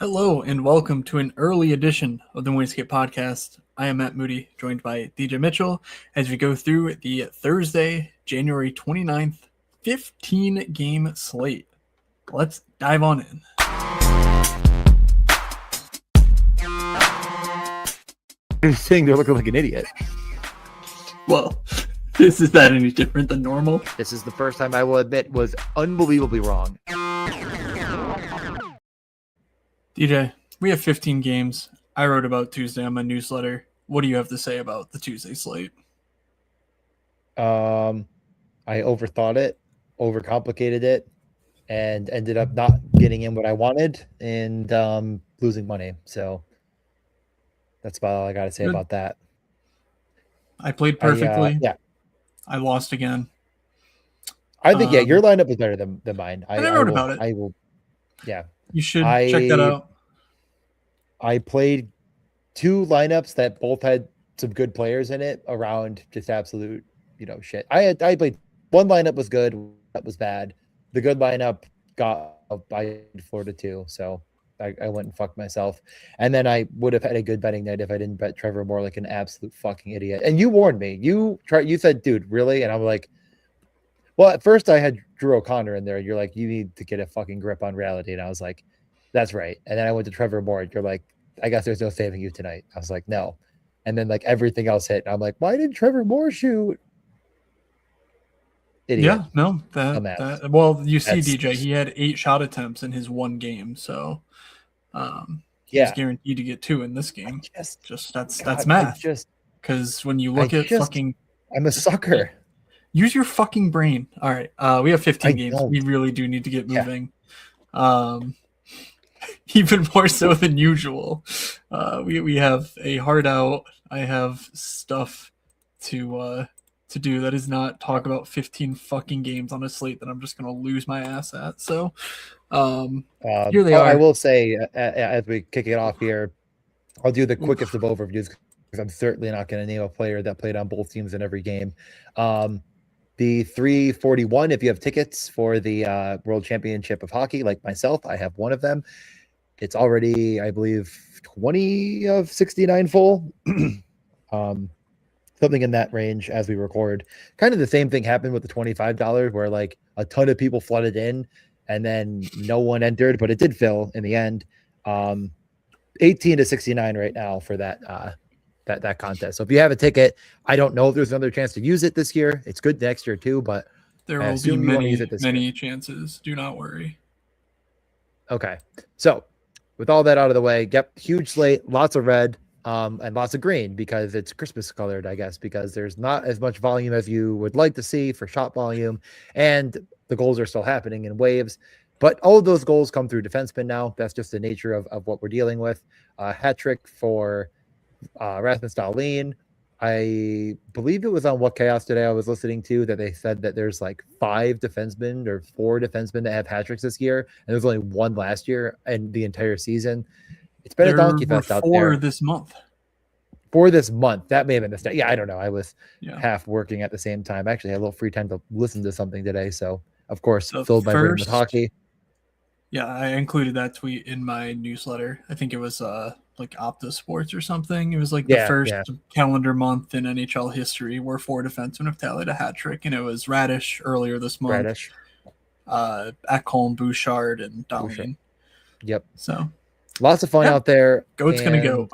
Hello and welcome to an early edition of the Wingscape Podcast. I am Matt Moody, joined by DJ Mitchell, as we go through the Thursday, January 29th, 15-game slate. Let's dive on in. You're saying they're looking like an idiot. Well, is that any different than normal? This is the first time I will admit was unbelievably wrong. DJ, we have 15 games. I wrote about Tuesday on my newsletter. What do you have to say about the Tuesday slate? I overthought it, overcomplicated it, and ended up not getting in what I wanted and losing money. So that's about all I got to say about that. I played perfectly. Yeah. I lost again. I think, your lineup was better than mine. I wrote about it. I will. Yeah. You should check that out. I played two lineups that both had some good players in it around just absolute, shit. I played one lineup was good, that was bad. The good lineup got by Florida too, so I went and fucked myself. And then I would have had a good betting night if I didn't bet Trevor Moore like an absolute fucking idiot. And you warned me. You said, dude, really? And I'm like, well, at first I had Drew O'Connor in there. You're like, you need to get a fucking grip on reality. And I was like, that's right. And then I went to Trevor Moore. You're like, I guess there's no saving you tonight. I was like, no. And then like everything else hit. And I'm like, why did Trevor Moore shoot? Idiot. Yeah, no. Well, you see, DJ, he had 8 shot attempts in his one game. So he's guaranteed to get 2 in this game. That's math. Because when you look at fucking... I'm a sucker. Use your fucking brain. All right. We have 15 games. We really do need to get moving. Even more so than usual. We have a hard out. I have stuff to do that is not talk about 15 fucking games on a slate that I'm just going to lose my ass at. So here they are. I will say, as we kick it off here, I'll do the quickest of overviews because I'm certainly not going to name a player that played on both teams in every game. The 341, if you have tickets for the World Championship of Hockey, like myself, I have one of them. It's already, I believe, 20 of 69 full. Something in that range as we record. Kind of the same thing happened with the $25 where like a ton of people flooded in and then no one entered, but it did fill in the end. 18 to 69 right now for that that contest. So if you have a ticket, I don't know if there's another chance to use it this year. It's good next year too, but there will be many chances. Do not worry. Okay. So with all that out of the way, huge slate, lots of red, and lots of green because it's Christmas colored, I guess, because there's not as much volume as you would like to see for shot volume, and the goals are still happening in waves. But all of those goals come through defensemen now. That's just the nature of what we're dealing with. Hat trick for Rasmus Dahlin. I believe it was on What Chaos today I was listening to that they said that there's like 5 defensemen or 4 defensemen that have hat tricks this year, and there's only 1 last year and the entire season. It's been a donkey fest out there. For this month. That may have been a mistake. Yeah, I don't know. I was half working at the same time. I actually had a little free time to listen to something today, so of course filled my brain with hockey. Yeah, I included that tweet in my newsletter. I think it was like Opta Sports or something. It was like the first calendar month in NHL history where 4 defensemen have tallied a hat trick, and it was Radish earlier this month. Ekholm, Bouchard, and Dahlin. Yep. So lots of fun out there. Goat's gonna go.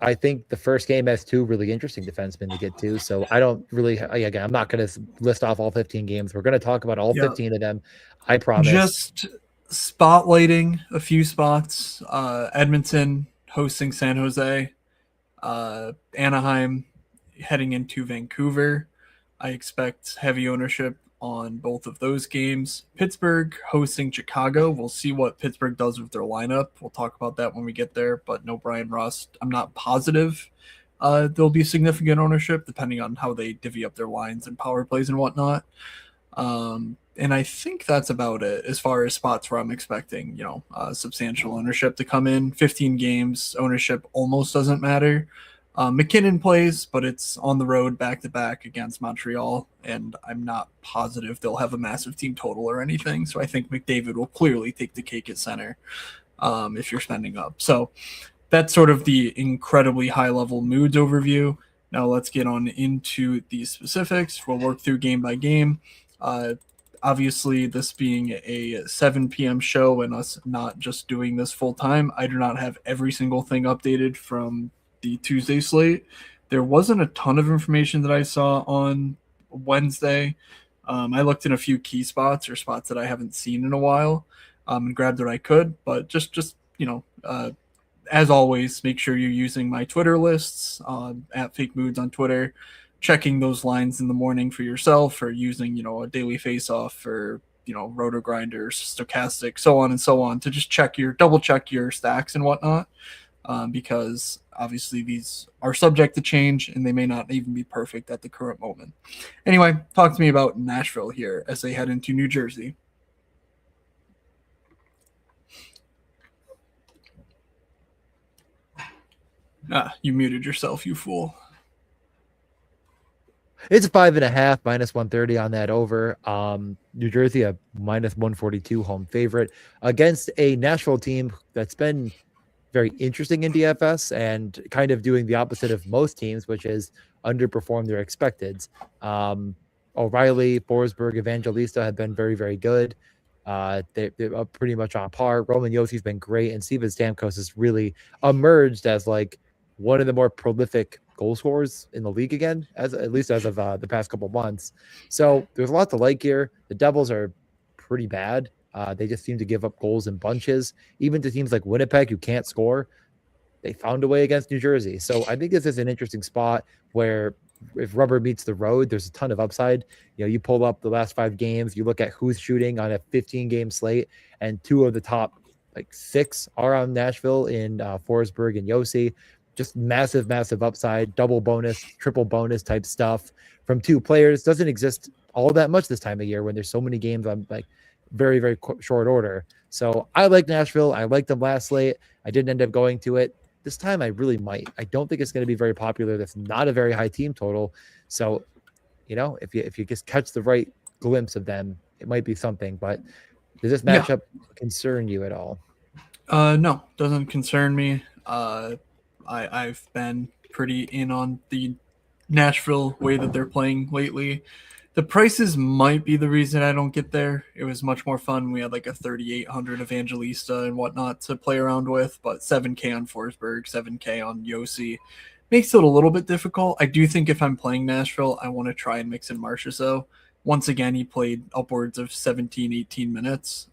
I think the first game has 2 really interesting defensemen to get to. So I don't really, again, I'm not going to list off all 15 games. We're going to talk about all 15 of them. I promise. Just spotlighting a few spots. Edmonton hosting San Jose. Anaheim heading into Vancouver. I expect heavy ownership on both of those games. Pittsburgh hosting Chicago. We'll see what Pittsburgh does with their lineup. We'll talk about that when we get there, but no Brian Rust. I'm not positive there'll be significant ownership depending on how they divvy up their lines and power plays and whatnot. And I think that's about it as far as spots where I'm expecting, substantial ownership to come in. 15 games, ownership almost doesn't matter. McKinnon plays, but it's on the road back-to-back against Montreal, and I'm not positive they'll have a massive team total or anything, so I think McDavid will clearly take the cake at center. if you're spending up. So that's sort of the incredibly high level moods overview. Now let's get on into the specifics. We'll work through game by game. Uh, Obviously, this being a 7 p.m. show and us not just doing this full time, I do not have every single thing updated from the Tuesday slate. There wasn't a ton of information that I saw on Wednesday. I looked in a few key spots or spots that I haven't seen in a while, and grabbed what I could. But just as always, make sure you're using my Twitter lists at Fake Moods on Twitter, checking those lines in the morning for yourself, or using a daily face off or roto grinders, stochastic, so on and so on, to just double check your stacks and whatnot, because obviously these are subject to change and they may not even be perfect at the current moment. Anyway, talk to me about Nashville here as they head into New Jersey. You muted yourself, you fool. It's a 5.5 minus 130 on that over. New Jersey a minus 142 home favorite against a Nashville team that's been very interesting in DFS and kind of doing the opposite of most teams, which is underperform their expecteds. O'Reilly, Forsberg, Evangelista have been very, very good. They're pretty much on par. Roman Yossi's been great, and Steven Stamkos has really emerged as like one of the more prolific goal scorers in the league again, at least as of the past couple months. So there's a lot to like here. The Devils are pretty bad. They just seem to give up goals in bunches, even to teams like Winnipeg who can't score. They found a way against New Jersey. So I think this is an interesting spot where if rubber meets the road, there's a ton of upside. You pull up the last 5 games, you look at who's shooting on a 15-game slate, and 2 of the top 6 are on Nashville in Forsberg and Josi. Just massive, massive upside, double bonus, triple bonus type stuff from 2 players. Doesn't exist all that much this time of year when there's so many games on very, very short order. So I like Nashville. I liked them last slate. I didn't end up going to it. This time I really might. I don't think it's going to be very popular. That's not a very high team total. So, if you just catch the right glimpse of them, it might be something. But does this matchup concern you at all? No, doesn't concern me. I've been pretty in on the Nashville way that they're playing lately. The prices might be the reason I don't get there. It was much more fun. We had like a 3,800 Evangelista and whatnot to play around with, but 7K on Forsberg, 7K on Josi makes it a little bit difficult. I do think if I'm playing Nashville, I want to try and mix in Marchessault. Once again, he played upwards of 17, 18 minutes.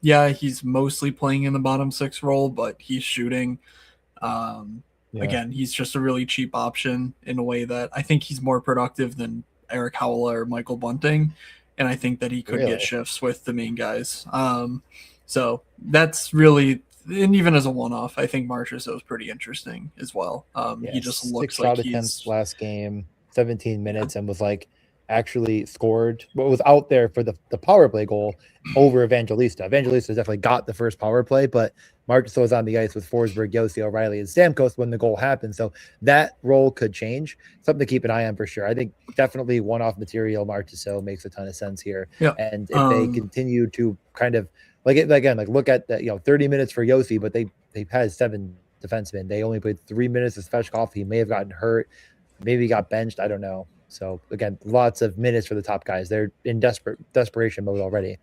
He's mostly playing in the bottom 6 role, but he's shooting. Again, he's just a really cheap option in a way that I think he's more productive than Eric Howell or Michael Bunting, and I think that he could get shifts with the main guys. So that's really, and even as a one-off, I think Marchessault is pretty interesting as well. He just looks 6 like shot attempts last game, 17 minutes, and was actually scored, but was out there for the power play goal over Evangelista. Evangelista definitely got the first power play, but Marchessault was on the ice with Forsberg, Josi, O'Reilly, and Stamkos when the goal happened. So that role could change. Something to keep an eye on for sure. I think definitely one-off material Marchessault makes a ton of sense here. Yeah. And if they continue to kind of look at that, 30 minutes for Josi, but they've had 7 defensemen. They only played 3 minutes of Svechkov. He may have gotten hurt. Maybe he got benched. I don't know. So again, lots of minutes for the top guys. They're in desperation mode already.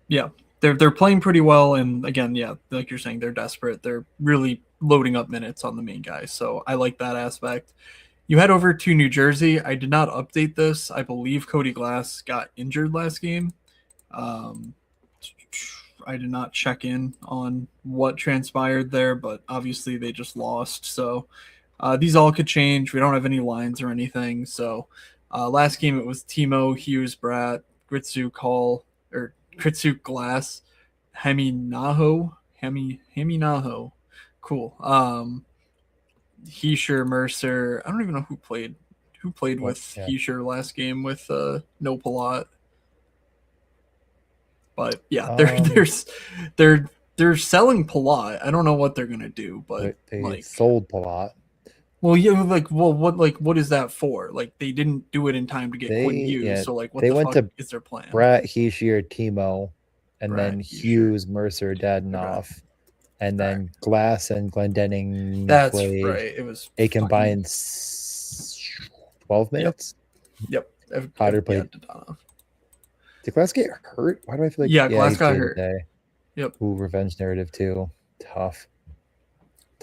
Yeah, they're playing pretty well, and again, like you're saying, they're desperate. They're really loading up minutes on the main guys. So I like that aspect. You head over to New Jersey. I did not update this. I believe Cody Glass got injured last game. I did not check in on what transpired there, but obviously they just lost. So these all could change. We don't have any lines or anything. So last game it was Timo, Hughes, Bratt, Gritsuk, Hall, or Gritsuk, Glass, Heminaho. Cool. Heischer, Mercer. I don't even know who played with Heischer last game with no Palat. But yeah, they're selling Palat. I don't know what they're gonna do, but they sold Palat. Well, yeah, what is that for? They didn't do it in time to get Quinn Hughes. So what the fuck is their plan? Bratt, Heischer, Timo, and then Hughes, Mercer, Dadonov. and then Glass and Glendenning That's played right. It was a fucking combined 12 yep. minutes. Yep. Potter Yeah, played. Did Glass get hurt? Why do I feel like yeah, yeah, Glass he got played hurt. today. Yep. Ooh, revenge narrative too. Tough.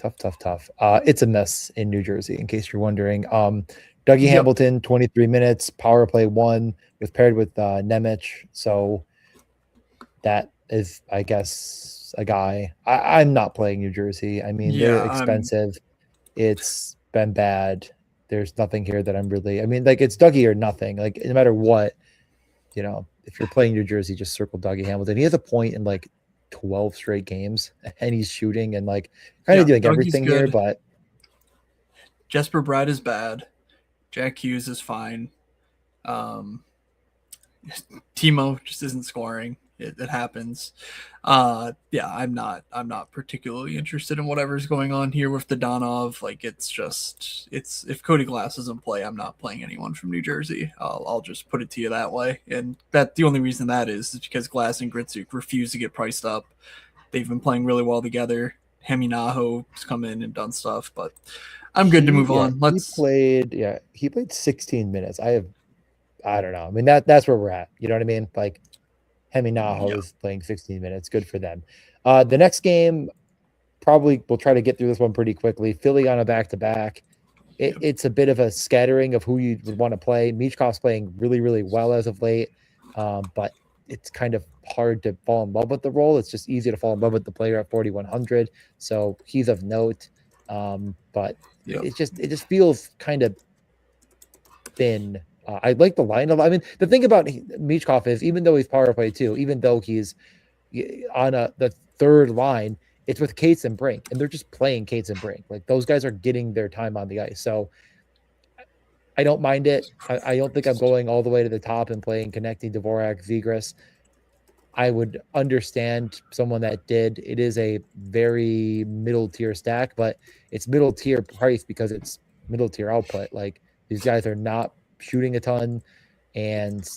It's a mess in New Jersey, in case you're wondering. Dougie Yep. Hamilton, 23 minutes, power play 1 with paired with Nemec. So that is, I guess, a guy. I'm not playing New Jersey. I mean, they're Yeah, expensive. It's been bad. There's nothing here that I'm really. I mean, like it's Dougie or nothing. Like no matter what, if you're playing New Jersey, just circle Dougie Hamilton. He has a point in like 12 straight games, and he's shooting and like kind of doing Dougie's everything here. good. But Jesper Bratt is bad. Jack Hughes is fine. Timo just isn't scoring. It happens. Yeah, I'm not particularly interested in whatever's going on here with the Donov. Like it's if Cody Glass doesn't play, I'm not playing anyone from New Jersey. I'll just put it to you that way. And that the only reason that is because Glass and Gritzuk refuse to get priced up. They've been playing really well together. Hemi Naho's come in and done stuff, but I'm good to move on. He played 16 minutes. I don't know. I mean, that's where we're at. You know what I mean? Like Hemi Naho is playing 16 minutes. Good for them. The next game, probably we'll try to get through this one pretty quickly. Philly on a back-to-back. It's a bit of a scattering of who you would want to play. Michkov's playing really, really well as of late, but it's kind of hard to fall in love with the role. It's just easy to fall in love with the player at 4,100. So he's of note, but it just feels kind of thin. I like the lineup. I mean, the thing about Michkov is, even though he's power play too, even though he's on the third line, it's with Cates and Brink, and they're just playing Cates and Brink. Like those guys are getting their time on the ice. So I don't mind it. I don't think I'm going all the way to the top and playing connecting Dvorak, Zegras. I would understand someone that did. It is a very middle tier stack, but it's middle tier price because it's middle tier output. Like these guys are not shooting a ton, and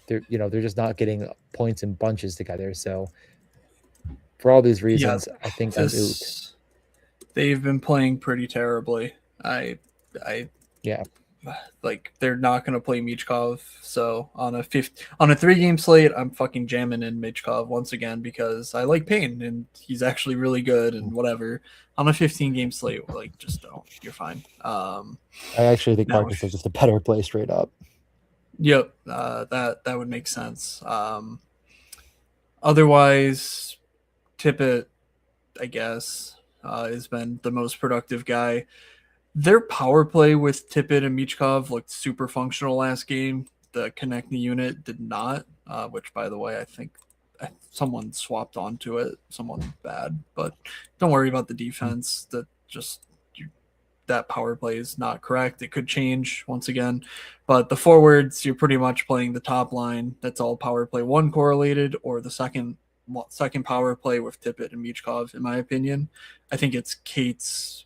they're just not getting points in bunches together. So for all these reasons, I think I'm out. They've been playing pretty terribly. Yeah. Like they're not going to play Michkov. So on a 3-game slate, I'm fucking jamming in Michkov once again because I like Payne and he's actually really good and whatever. On a 15-game slate, like just don't. You're fine. I actually think Marcus is just a better play straight up. Yep, that would make sense. Otherwise, Tippett, I guess, has been the most productive guy. Their power play with Tippett and Michkov looked super functional last game. The connecting unit did not, which, by the way, I think someone swapped onto it. Someone bad, but don't worry about the defense. That power play is not correct. It could change once again, but the forwards, you're pretty much playing the top line. That's all power play 1 correlated, or the second power play with Tippett and Michkov, in my opinion. I think it's Cates.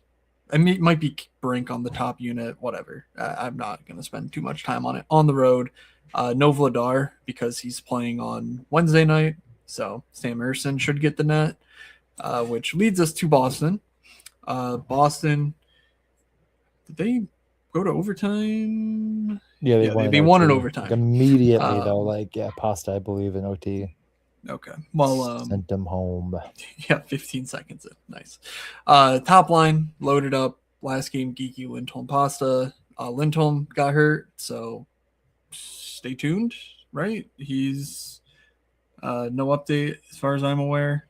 I mean, it might be Brink on the top unit, whatever. I'm not going to spend too much time on it. On the road, no Vladar because he's playing on Wednesday night, so Sam Emerson should get the net, which leads us to Boston. Boston, did they go to overtime? Yeah, they won in overtime. Like immediately, though. Pasta, I believe, in OT. Okay. Well, sent them home. Yeah, 15 seconds in. Nice. Top line loaded up. Last game, Geeky Lindholm Pasta. Lindholm got hurt, so stay tuned. Right? He's no update as far as I'm aware.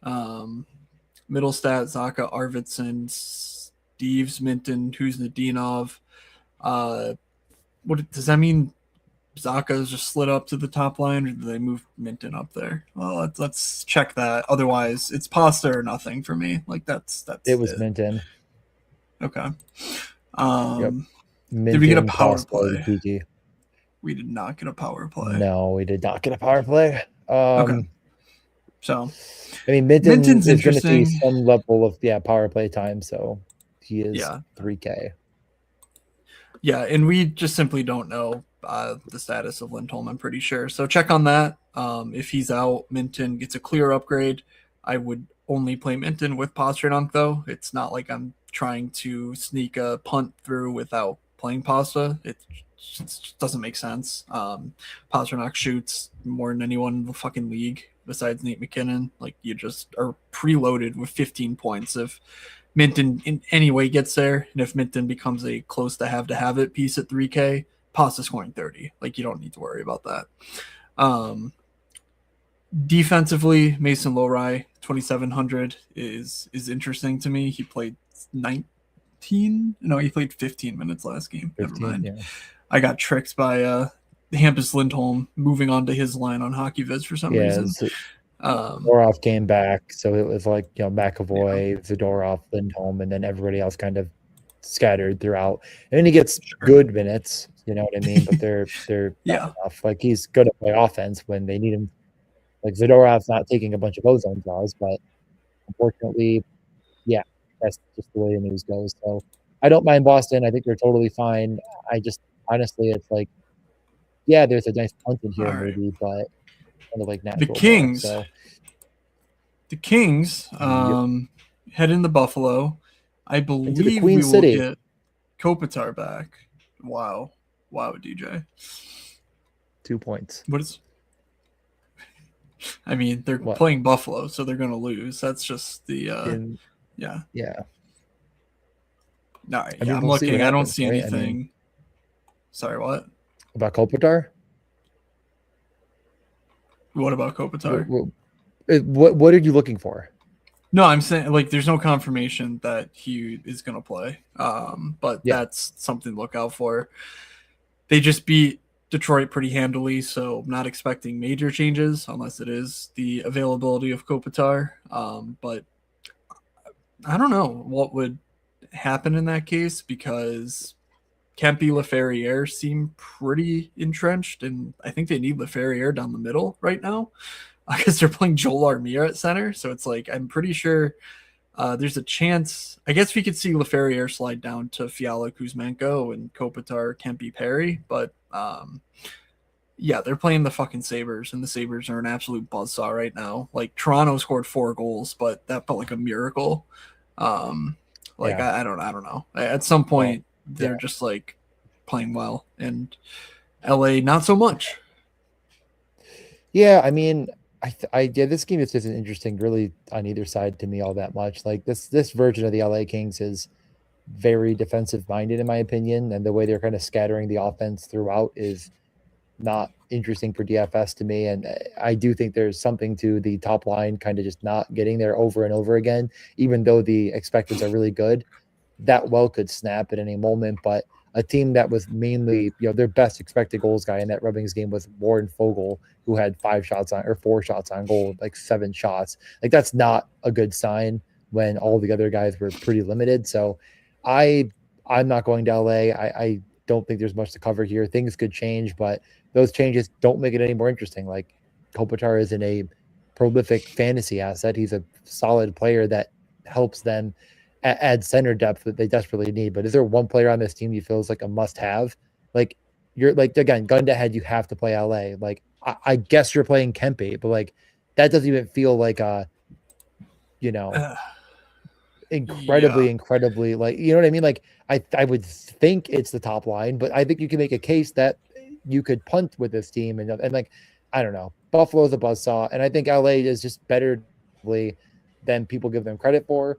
Middle stat: Zaka Arvidsson, Steves Minton, Kuznetsov. What does that mean? Zaka's just slid up to the top line, or do they move Minton up there? Well, let's check that. Otherwise, it's pasta or nothing for me. Like that's it was Minton. Okay. Minton, did we get a power play? PG. We did not get a power play. No, we did not get a power play. Okay. So, I mean, Minton's is going to see some level of power play time, so he is 3K. Yeah, and we just simply don't know the status of Lindholm, I'm pretty sure. So check on that. If he's out, Minton gets a clear upgrade. I would only play Minton with Pasternak, though. It's not like I'm trying to sneak a punt through without playing Pasta. It just doesn't make sense. Pasternak shoots more than anyone in the fucking league besides Nate McKinnon. Like, you just are preloaded with 15 points if Minton in any way gets there, and if Minton becomes a close to have it piece at 3K, Pasta scoring 30. Like, you don't need to worry about that. Defensively, Mason Lowry 2,700 is interesting to me. He played 19. No, he played 15 minutes last game. 15, Never mind. yeah. I got tricked by Hampus Lindholm moving on to his line on HockeyViz for some reason. Zadorov came back, so it was like, McAvoy, Zadorov, Lindholm, and then everybody else kind of scattered throughout. And then he gets good minutes, you know what I mean? But they're not enough. Like, he's good at play offense when they need him. Like, Zadorov's not taking a bunch of ozone draws, but unfortunately, yeah, that's just the way the news goes. So I don't mind Boston. I think they're totally fine. I just honestly, it's like, yeah, there's a nice punt in here maybe, but kind of like natural. The Kings. So the Kings head into Buffalo. I believe we will get Kopitar back. Wow, DJ. 2 points. What is? I mean, they're playing Buffalo, so they're going to lose. That's just the yeah. All right, yeah, I'm looking. I don't see anything. I mean, sorry, what? About Kopitar? What about Kopitar? What are you looking for? No, I'm saying, like, there's no confirmation that he is going to play. But that's something to look out for. They just beat Detroit pretty handily, so I'm not expecting major changes unless it is the availability of Kopitar. But I don't know what would happen in that case, because Kempe, Laferriere seem pretty entrenched, and I think they need Laferriere down the middle right now because they're playing Joel Armia at center. So it's like, I'm pretty sure there's a chance. I guess we could see Laferriere slide down to Fiala, Kuzmenko, and Kopitar, Kempe, Perry. But yeah, they're playing the fucking Sabres, and the Sabres are an absolute buzzsaw right now. Like, Toronto scored 4 goals, but that felt like a miracle. I don't know. At some point, they're just like playing well, and LA not so much. Yeah, I mean, this game is just interesting, really, on either side to me all that much. Like, this version of the LA Kings is very defensive minded, in my opinion, and the way they're kind of scattering the offense throughout is not interesting for DFS to me. And I do think there's something to the top line kind of just not getting there over and over again, even though the expecteds are really good. That well could snap at any moment, but a team that was mainly, their best expected goals guy in that Red Wings game was Warren Fogle, who had 4 shots on goal, like 7 shots. Like, that's not a good sign when all the other guys were pretty limited. So I'm not going to LA. I don't think there's much to cover here. Things could change, but those changes don't make it any more interesting. Like, Kopitar isn't a prolific fantasy asset. He's a solid player that helps them add center depth that they desperately need. But is there one player on this team you feel is like a must-have? Like, you're like, again, gun to head, you have to play LA. Like, I guess you're playing Kempe, but like, that doesn't even feel like incredibly, like, you know what I mean? Like, I would think it's the top line, but I think you can make a case that you could punt with this team, and like, I don't know. Buffalo's a buzzsaw, and I think LA is just better than people give them credit for.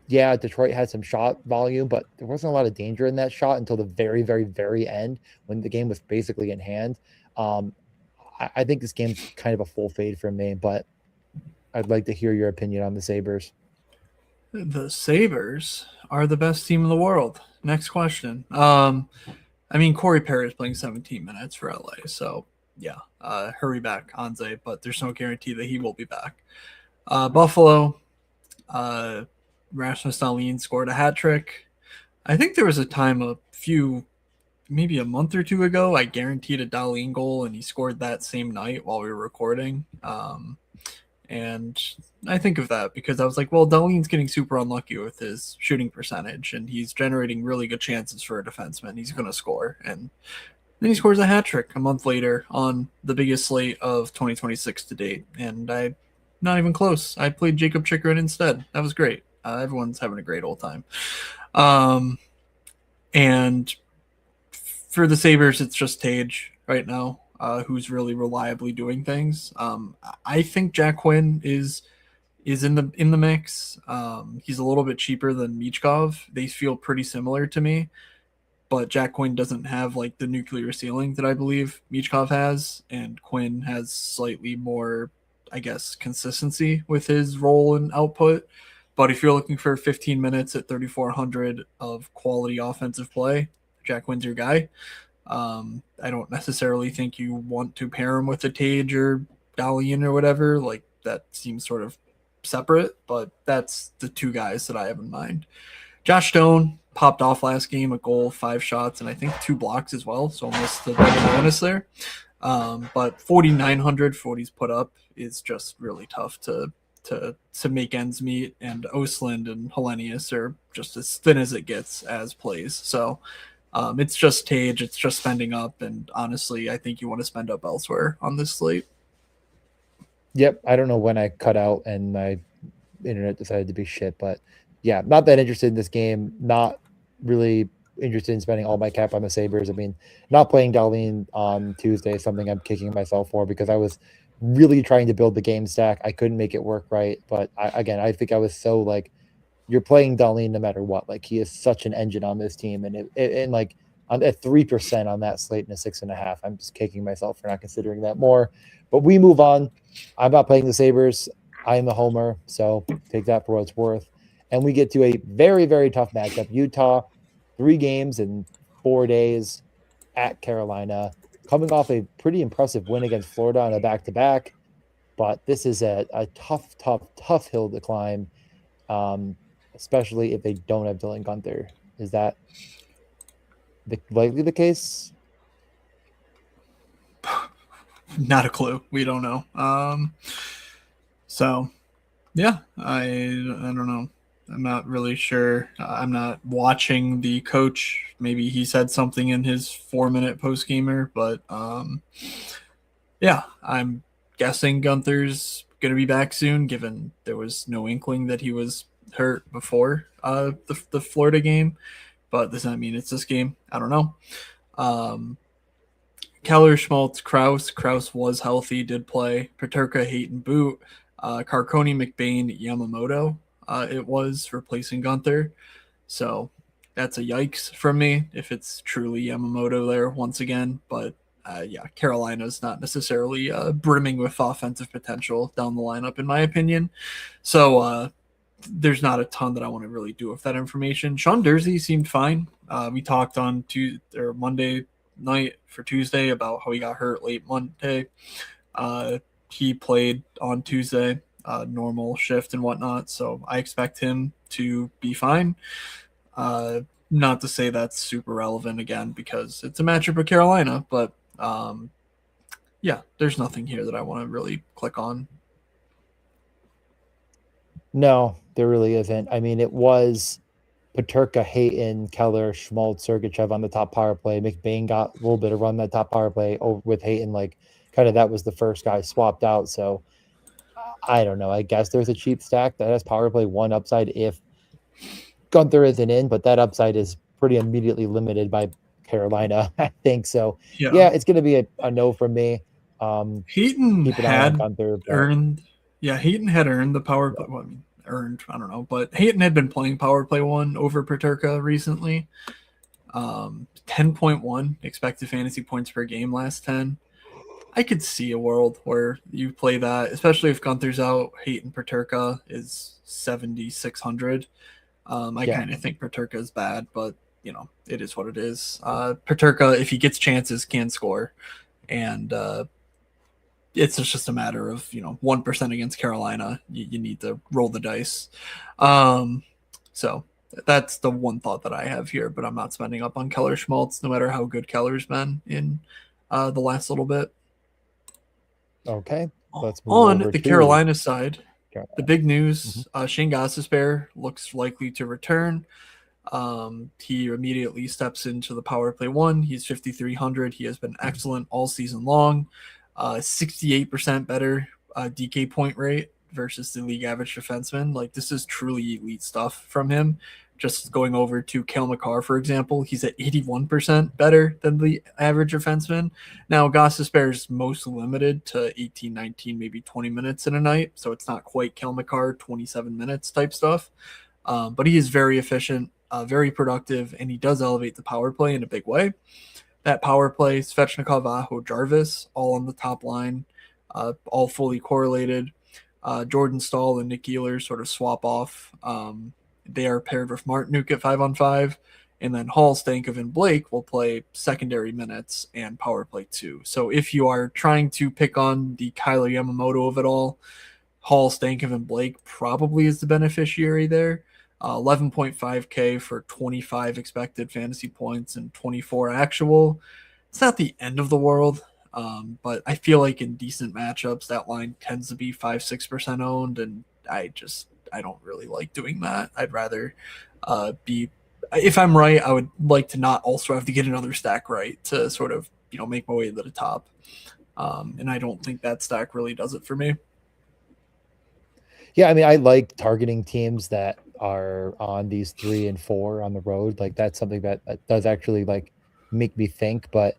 Yeah, Detroit had some shot volume, but there wasn't a lot of danger in that shot until the very, very, very end when the game was basically in hand. I think this game's kind of a full fade for me, but I'd like to hear your opinion on the Sabres. The Sabres are the best team in the world. Next question. I mean, Corey Perry is playing 17 minutes for LA, so yeah, hurry back, Anze, but there's no guarantee that he will be back. Buffalo, Rasmus Dahlin scored a hat trick. I think there was a time maybe a month or two ago, I guaranteed a Dahlin goal, and he scored that same night while we were recording. And I think of that because I was like, well, Dahlin's getting super unlucky with his shooting percentage, and he's generating really good chances for a defenseman. He's going to score. And then he scores a hat trick a month later on the biggest slate of 2026 to date. And I Not even close. I played Jacob Chikrin instead. That was great. Everyone's having a great old time. Um, and for the Sabres, it's just Tage right now, who's really reliably doing things. I think Jack Quinn is in the mix. He's a little bit cheaper than Michkov. They feel pretty similar to me, but Jack Quinn doesn't have like the nuclear ceiling that I believe Michkov has, and Quinn has slightly more, I guess, consistency with his role and output. But if you're looking for 15 minutes at 3,400 of quality offensive play, Jack Quinn's your guy. I don't necessarily think you want to pair him with a Tage or Dalian or whatever. Like that seems sort of separate, but that's the two guys that I have in mind. Josh Stone popped off last game, a goal, 5 shots, and I think 2 blocks as well. So almost the double bonus there. But 4,900 for what he's put up is just really tough to make ends meet. And Osland and Hellenius are just as thin as it gets as plays. So it's just Tage, it's just spending up, and honestly, I think you want to spend up elsewhere on this slate. Yep. I don't know when I cut out and my internet decided to be shit, but yeah, not that interested in this game. Not really interested in spending all my cap on the Sabres. I mean, not playing Darlene on Tuesday is something I'm kicking myself for because I was really trying to build the game stack. I couldn't make it work right. But I think I was so like, you're playing Darlene no matter what. Like he is such an engine on this team, and like I'm at 3% on that slate and a 6.5. I'm just kicking myself for not considering that more. But we move on. I'm not playing the Sabres. I am the homer, so take that for what it's worth. And we get to a very, very tough matchup. Utah, 3 games in 4 days at Carolina, coming off a pretty impressive win against Florida on a back-to-back. But this is a tough, tough, tough hill to climb, especially if they don't have Dylan Guenther. Is that likely the case? Not a clue. We don't know. So yeah, I don't know. I'm not really sure. I'm not watching the coach. Maybe he said something in his 4-minute post gamer, but yeah, I'm guessing Gunther's gonna be back soon, given there was no inkling that he was hurt before the Florida game. But does that mean it's this game? I don't know. Um, Keller, Schmaltz, Kraus. Kraus was healthy, did play. Paterka, Hayton, Boot. Carconi, McBain, Yamamoto. It was replacing Gunther. So that's a yikes from me if it's truly Yamamoto there once again. But yeah, Carolina's not necessarily brimming with offensive potential down the lineup, in my opinion. So there's not a ton that I want to really do with that information. Sean Dursey seemed fine. We talked on Monday night for Tuesday about how he got hurt late Monday. He played on Tuesday, normal shift and whatnot. So I expect him to be fine. Not to say that's super relevant again because it's a matchup with Carolina, but yeah, there's nothing here that I want to really click on. No, there really isn't. I mean, it was Paterka, Hayton, Keller, Schmaltz, Sergachev on the top power play. McBain got a little bit of run that top power play over with Hayton. Like, kind of that was the first guy swapped out. So I don't know. I guess there's a cheap stack that has power play 1 upside if Gunther isn't in, but that upside is pretty immediately limited by Carolina, I think. So yeah, it's going to be a no from me. Heaton keep an eye on had Gunther, earned, yeah, Heaton had earned the power play. Well, I mean, earned, I don't know, but Heaton had been playing power play 1 over Paterka recently. 10.1 expected fantasy points per game last 10. I could see a world where you play that, especially if Gunther's out. Hayton Paterka is 7,600. I kind of think Paterka is bad, but you know, it is what it is. Paterka, if he gets chances, can score, and it's just a matter of 1% against Carolina. You need to roll the dice. So that's the one thought that I have here, but I'm not spending up on Keller Schmaltz, no matter how good Keller's been in the last little bit. Okay, let's move on over the to Carolina side. Carolina. The big news: Shane Gostisbehere looks likely to return. He immediately steps into the power play 1. He's 5,300. He has been excellent all season long. 68% better DK point rate versus the league average defenseman. Like, this is truly elite stuff from him. Just going over to Cale Makar, for example, he's at 81% better than the average defenseman. Now, Gostisbehere is most limited to 18, 19, maybe 20 minutes in a night, so it's not quite Cale Makar 27 minutes type stuff. But he is very efficient, very productive, and he does elevate the power play in a big way. That power play, Svechnikov, Aho, Jarvis, all on the top line, all fully correlated. Jordan Stahl and Nick Ehlers sort of swap off. They are paired with Martinuk at 5-on-5, and then Hall, Stankoven, and Blake will play secondary minutes and power play too. So if you are trying to pick on the Kyler Yamamoto of it all, Hall, Stankoven, and Blake probably is the beneficiary there. 11.5K for 25 expected fantasy points and 24 actual. It's not the end of the world, but I feel like in decent matchups, that line tends to be 5-6% owned, and I don't really like doing that. I'd rather be, if I'm right, I would like to not also have to get another stack right to sort of, make my way to the top. And I don't think that stack really does it for me. Yeah, I mean, I like targeting teams that are on these 3 and 4 on the road. Like, that's something that does actually like make me think. But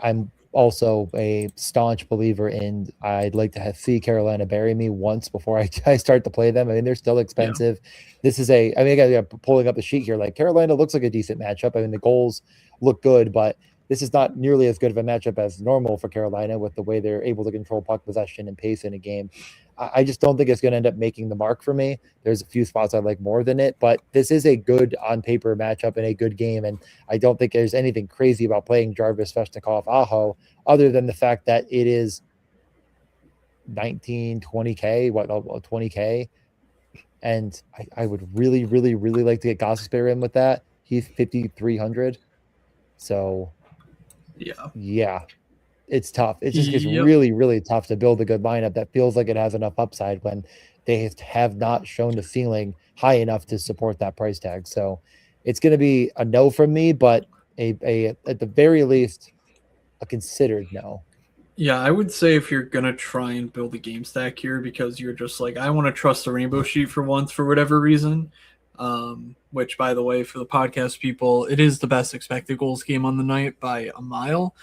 I'm also a staunch believer in I'd like to see Carolina bury me once before I start to play them. I mean, they're still expensive. Yeah. This is I mean, again, pulling up the sheet here. Like, Carolina looks like a decent matchup. I mean, the goals look good, but this is not nearly as good of a matchup as normal for Carolina with the way they're able to control puck possession and pace in a game. I just don't think it's going to end up making the mark for me. There's a few spots I like more than it, but this is a good on paper matchup and a good game. And I don't think there's anything crazy about playing Jarvis, Svechnikov, Aho, other than the fact that it is 19, 20K, 20K. And I would really, really, really like to get Gostisbehere in with that. He's 5,300. So yeah. It's tough. It just gets really, really tough to build a good lineup that feels like it has enough upside when they have not shown the ceiling high enough to support that price tag. So it's going to be a no from me, but a at the very least, a considered no. Yeah, I would say if you're going to try and build a game stack here because you're just like, I want to trust the rainbow sheet for once for whatever reason, which, by the way, for the podcast people, it is the best expected goals game on the night by a mile.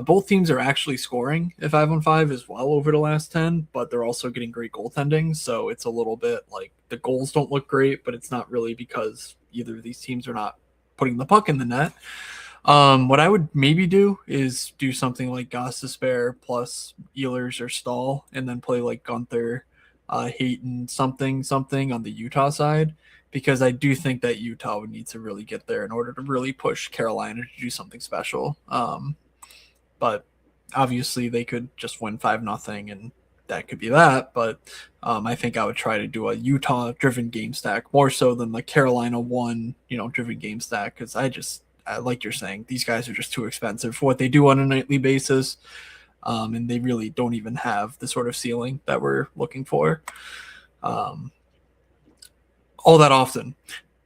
Both teams are actually scoring at 5-on-5 as well over the last 10, but they're also getting great goaltending. So it's a little bit like the goals don't look great, but it's not really because either of these teams are not putting the puck in the net. What I would maybe do is do something like Gostisbehere plus Ehlers or Stahl, and then play like Gunther, Hayton, something on the Utah side, because I do think that Utah would need to really get there in order to really push Carolina to do something special. But obviously they could just win 5-0 and that could be that. But I think I would try to do a Utah driven game stack more so than the Carolina driven game stack. Cause like you're saying, these guys are just too expensive for what they do on a nightly basis. And they really don't even have the sort of ceiling that we're looking for. All that often.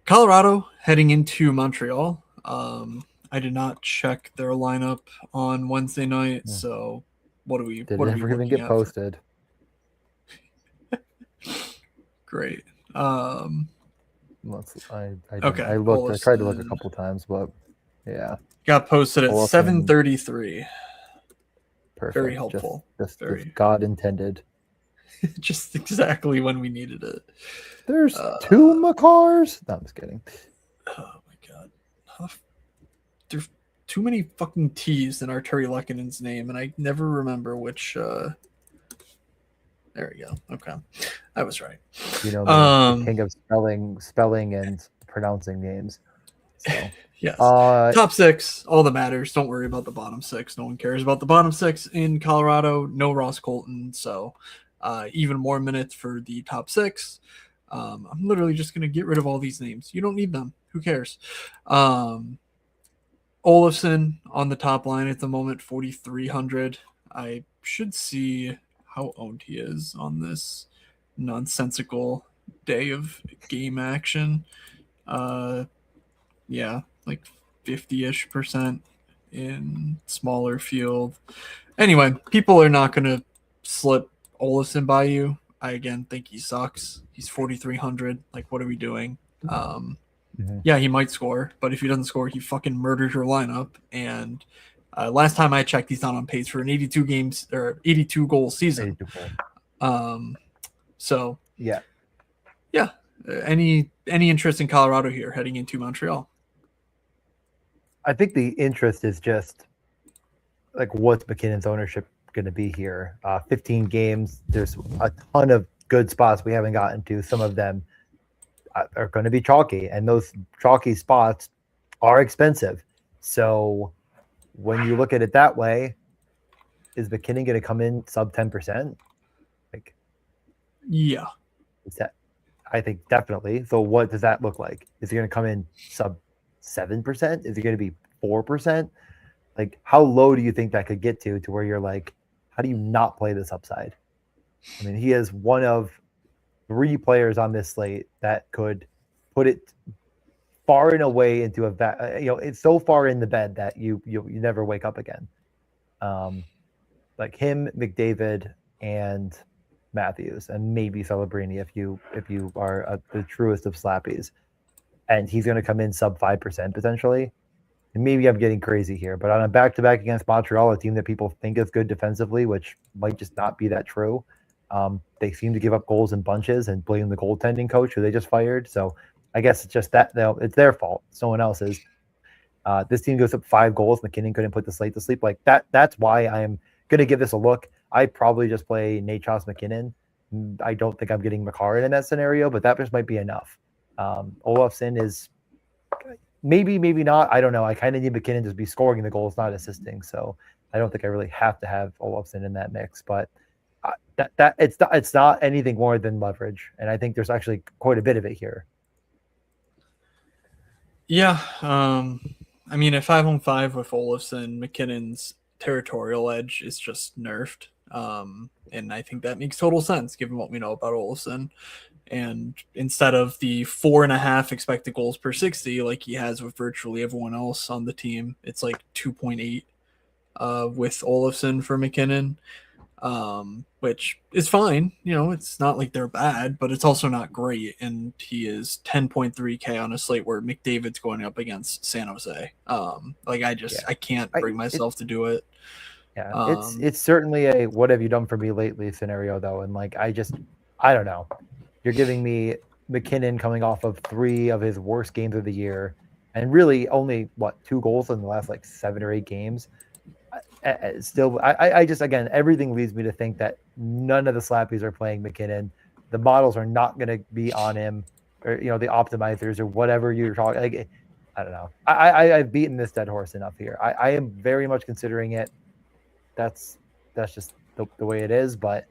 Colorado heading into Montreal. I did not check their lineup on Wednesday night, so what are we? Did what it are we ever even get posted? Great. I looked. I tried to look a couple times, but yeah, got posted at 7:33. Perfect. Very helpful. Just God intended. Just exactly when we needed it. There's 2 Makars. No, I'm just kidding. Oh my god. There's too many fucking T's in Arturi Lekkonen's name, and I never remember which. There we go. Okay, I was right. The king of spelling and pronouncing names. So yes, top 6, all that matters. Don't worry about the bottom 6. No one cares about the bottom 6 in Colorado. No Ross Colton, so even more minutes for the top 6. I'm literally just gonna get rid of all these names. You don't need them. Who cares? Olofsson on the top line at the moment, 4,300. I should see how owned he is on this nonsensical day of game action. Yeah, like 50-ish% in smaller field. Anyway, people are not going to slip Olofsson by you. I again think he sucks. He's 4,300. Like, what are we doing? Mhm. Yeah, he might score, but if he doesn't score, he fucking murders your lineup. And last time I checked, he's not on pace for an 82 games or 82 goal season. 82 goal. So Yeah. yeah, any interest in Colorado here heading into Montreal? I think the interest is just like what's McKinnon's ownership going to be here. 15 games. There's a ton of good spots we haven't gotten to. Some of them are going to be chalky, and those chalky spots are expensive. So when you look at it that way, is McKinnon going to come in sub 10%? Like, Yeah. is that? I think definitely. So what does that look like? Is he going to come in sub 7%? Is he going to be 4%? Like, how low do you think that could get to where you're like, how do you not play this upside? I mean, he is one of 3 players on this slate that could put it far and away into it's so far in the bed that you never wake up again. Like him, McDavid, and Matthews, and maybe Celebrini if you are the truest of slappies, and he's going to come in sub 5% potentially. And maybe I'm getting crazy here, but on a back-to-back against Montreal, a team that people think is good defensively, which might just not be that true. They seem to give up goals in bunches and blame the goaltending coach who they just fired. So I guess it's just that it's their fault. Someone else's. This team goes up 5 goals. McKinnon couldn't put the slate to sleep. Like that. That's why I'm going to give this a look. I probably just play Nachos McKinnon. I don't think I'm getting McCarron in that scenario, but that just might be enough. Olofsson is maybe not. I don't know. I kind of need McKinnon to be scoring the goals, not assisting. So I don't think I really have to have Olofsson in that mix. But that it's not anything more than leverage, and I think there's actually quite a bit of it here. Yeah, I mean, at 5-on-5 with Olofsson, McKinnon's territorial edge is just nerfed, and I think that makes total sense given what we know about Olofsson. And instead of the 4.5 expected goals per 60, like he has with virtually everyone else on the team, it's like 2.8 with Olofsson for McKinnon. Which is fine. You know, it's not like they're bad, but it's also not great. And he is 10.3K on a slate where McDavid's going up against San Jose. I can't bring myself to do it. Yeah, it's certainly a what have you done for me lately scenario though, and like I don't know. You're giving me McKinnon coming off of 3 of his worst games of the year, and really only 2 goals in the last like 7 or 8 games. Still, I just again everything leads me to think that none of the slappies are playing McKinnon. The models are not going to be on him, or the optimizers or whatever you're talking. Like, I don't know. I've beaten this dead horse enough here. I am very much considering it. That's just the way it is. But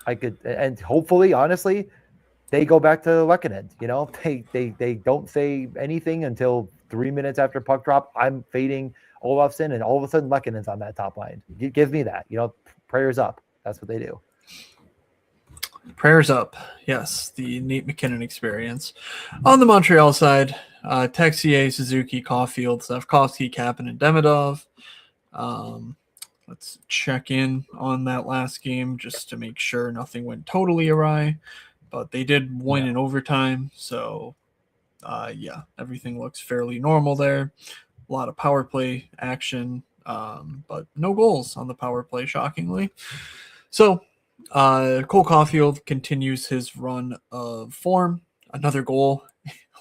I could, and hopefully, honestly, they go back to Lehkonen. They don't say anything until 3 minutes after puck drop. I'm fading Olofsson, and all of a sudden Lehkonen's on that top line. Give me that. Prayers up. That's what they do. Prayers up. Yes, the Nate McKinnon experience. On the Montreal side, Texier, Suzuki, Caulfield, Slavkovsky, Kapanen, and Demidov. Let's check in on that last game just to make sure nothing went totally awry. But they did win in overtime, so everything looks fairly normal there. A lot of power play action, but no goals on the power play, shockingly. So Cole Caulfield continues his run of form. Another goal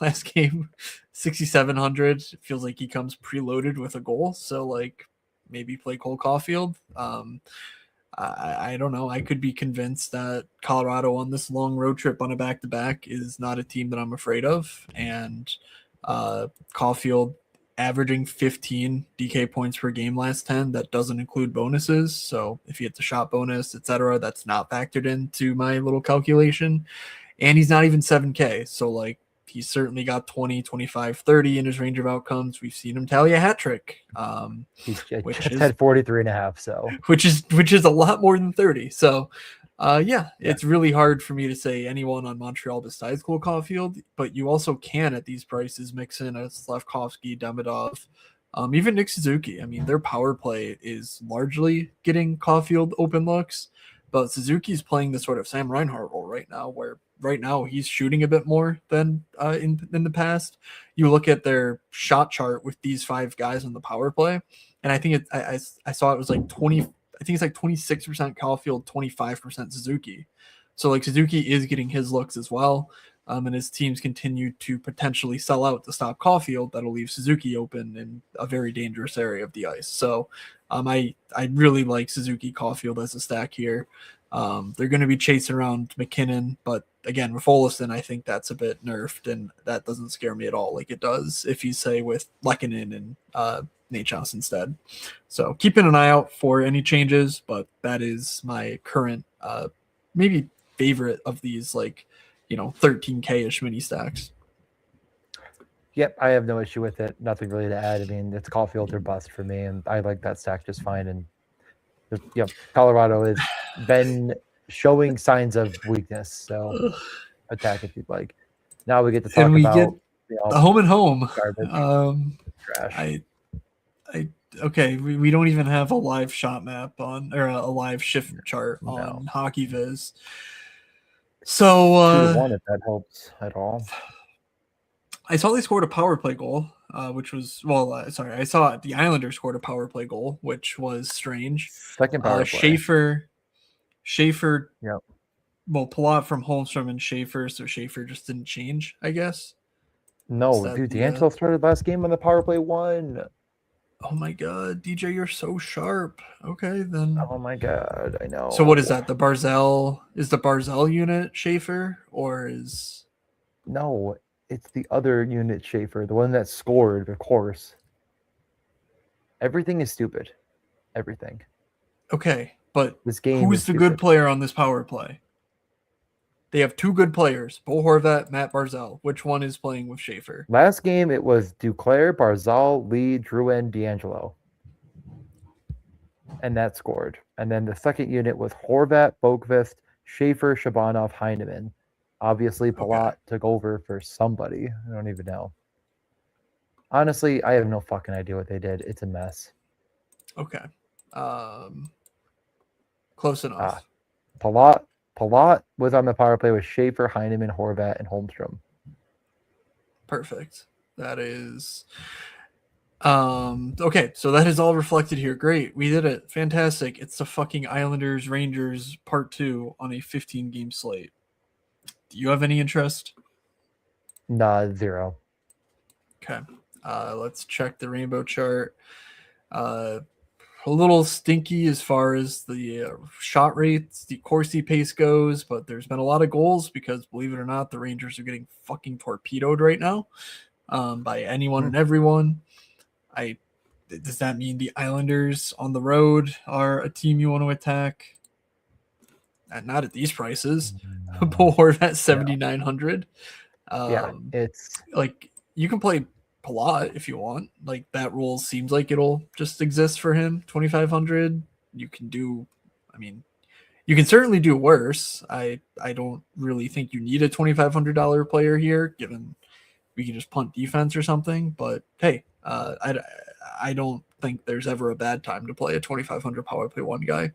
last game, 6,700. It feels like he comes preloaded with a goal, so like maybe play Cole Caulfield. I don't know. I could be convinced that Colorado on this long road trip on a back-to-back is not a team that I'm afraid of. And Caulfield averaging 15 DK points per game last 10. That doesn't include bonuses. So if he hits a shot bonus, etc., that's not factored into my little calculation. And he's not even 7K. So like he's certainly got 20, 25, 30 in his range of outcomes. We've seen him tally a hat trick. He's had 43.5, so which is a lot more than 30. So it's really hard for me to say anyone on Montreal besides Cole Caulfield, but you also can at these prices mix in a Slavkovsky, Demidov, even Nick Suzuki. I mean, their power play is largely getting Caulfield open looks, but Suzuki's playing the sort of Sam Reinhart role right now, where right now he's shooting a bit more than in the past. You look at their shot chart with these 5 guys on the power play, and I think I saw it was like 20. I think it's like 26% Caulfield, 25% Suzuki. So like Suzuki is getting his looks as well. And his teams continue to potentially sell out to stop Caulfield. That'll leave Suzuki open in a very dangerous area of the ice. So I really like Suzuki Caulfield as a stack here. They're going to be chasing around McKinnon, but again, with Olofsson, I think that's a bit nerfed, and that doesn't scare me at all like it does if you say with Lehkonen and Nate Johnson instead. So keeping an eye out for any changes, but that is my current maybe favorite of these, like, 13K-ish mini stacks. Yep, I have no issue with it. Nothing really to add. I mean, it's Caulfield or bust for me, and I like that stack just fine. And Colorado has been showing signs of weakness, so attack if you'd like. Now we get to talk about the home and home garbage, trash. Okay, we don't even have a live shot map on, or a live shift chart on Hockey Viz. So 2-1 if that helps at all. I saw they scored a power play goal, which was I saw the Islanders scored a power play goal, which was strange. Second power play. Schaefer. Yep. Well, Palat from Holmstrom and Schaefer, so Schaefer just didn't change, I guess. No, dude, D'Angelo started last game on the power play 1. Oh my god, DJ, you're so sharp. Okay, then. Oh my god, I know. So what is that? The Barzell unit Schaefer, or is? No, it's the other unit Schaefer, the one that scored, of course. Everything is stupid. Everything. Okay, but this game who's the good player on this power play? They have 2 good players, Bo Horvat, Matt Barzell. Which one is playing with Schaefer? Last game, it was Duclair, Barzal, Lee, Drouin, D'Angelo. And that scored. And then the second unit was Horvat, Boqvist, Schaefer, Shabanov, Heineman. Obviously, Palat took over for somebody. I don't even know. Honestly, I have no fucking idea what they did. It's a mess. Okay. Close enough. Palat was on the power play with Schaefer, Heineman, Horvat, and Holmstrom. Perfect. That is okay, so that is all reflected here. Great. We did it. Fantastic. It's the fucking Islanders Rangers part 2 on a 15-game slate. Do you have any interest? Nah, 0. Okay. Let's check the rainbow chart. A little stinky as far as the shot rates, the Corsi pace goes, but there's been a lot of goals because, believe it or not, the Rangers are getting fucking torpedoed right now by anyone and everyone. Does that mean the Islanders on the road are a team you want to attack? Not at these prices. Or at 7,900. It's like you can play Palat if you want. Like that rule seems like it'll just exist for him. 2,500. You can do. I mean, you can certainly do worse. I don't really think you need a $2,500 player here, given we can just punt defense or something. But hey, I don't think there's ever a bad time to play a 2,500 power play 1 guy.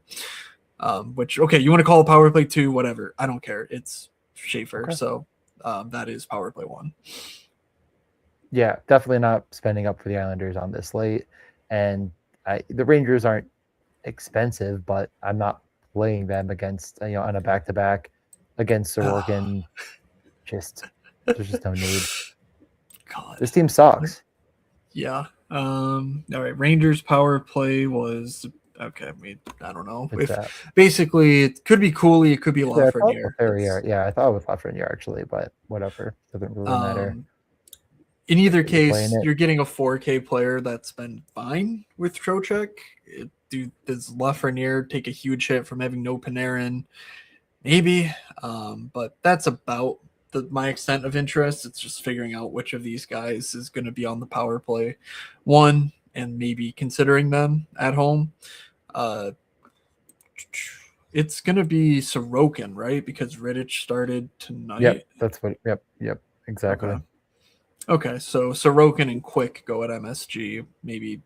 Which you want to call a power play 2, whatever. I don't care. It's Schaefer, so that is power play 1. Yeah, definitely not spending up for the Islanders on this slate. And the Rangers aren't expensive, but I'm not playing them against on a back-to-back against Sorokin. There's just no need. God, this team sucks. Yeah. All right. Rangers power play was okay. I don't know. Basically, it could be Cooley, it could be Lafreniere. Yeah, I thought it was Lafreniere actually, but whatever. Doesn't really matter. In either case, you're getting a 4K player that's been fine with Trocheck. Does Lafreniere take a huge hit from having no Panarin? Maybe, but that's about my extent of interest. It's just figuring out which of these guys is going to be on the power play 1 and maybe considering them at home. It's going to be Sorokin, right? Because Rittich started tonight. Yep, that's what. Yep, exactly. Okay, so Sorokin and Quick go at MSG. Maybe,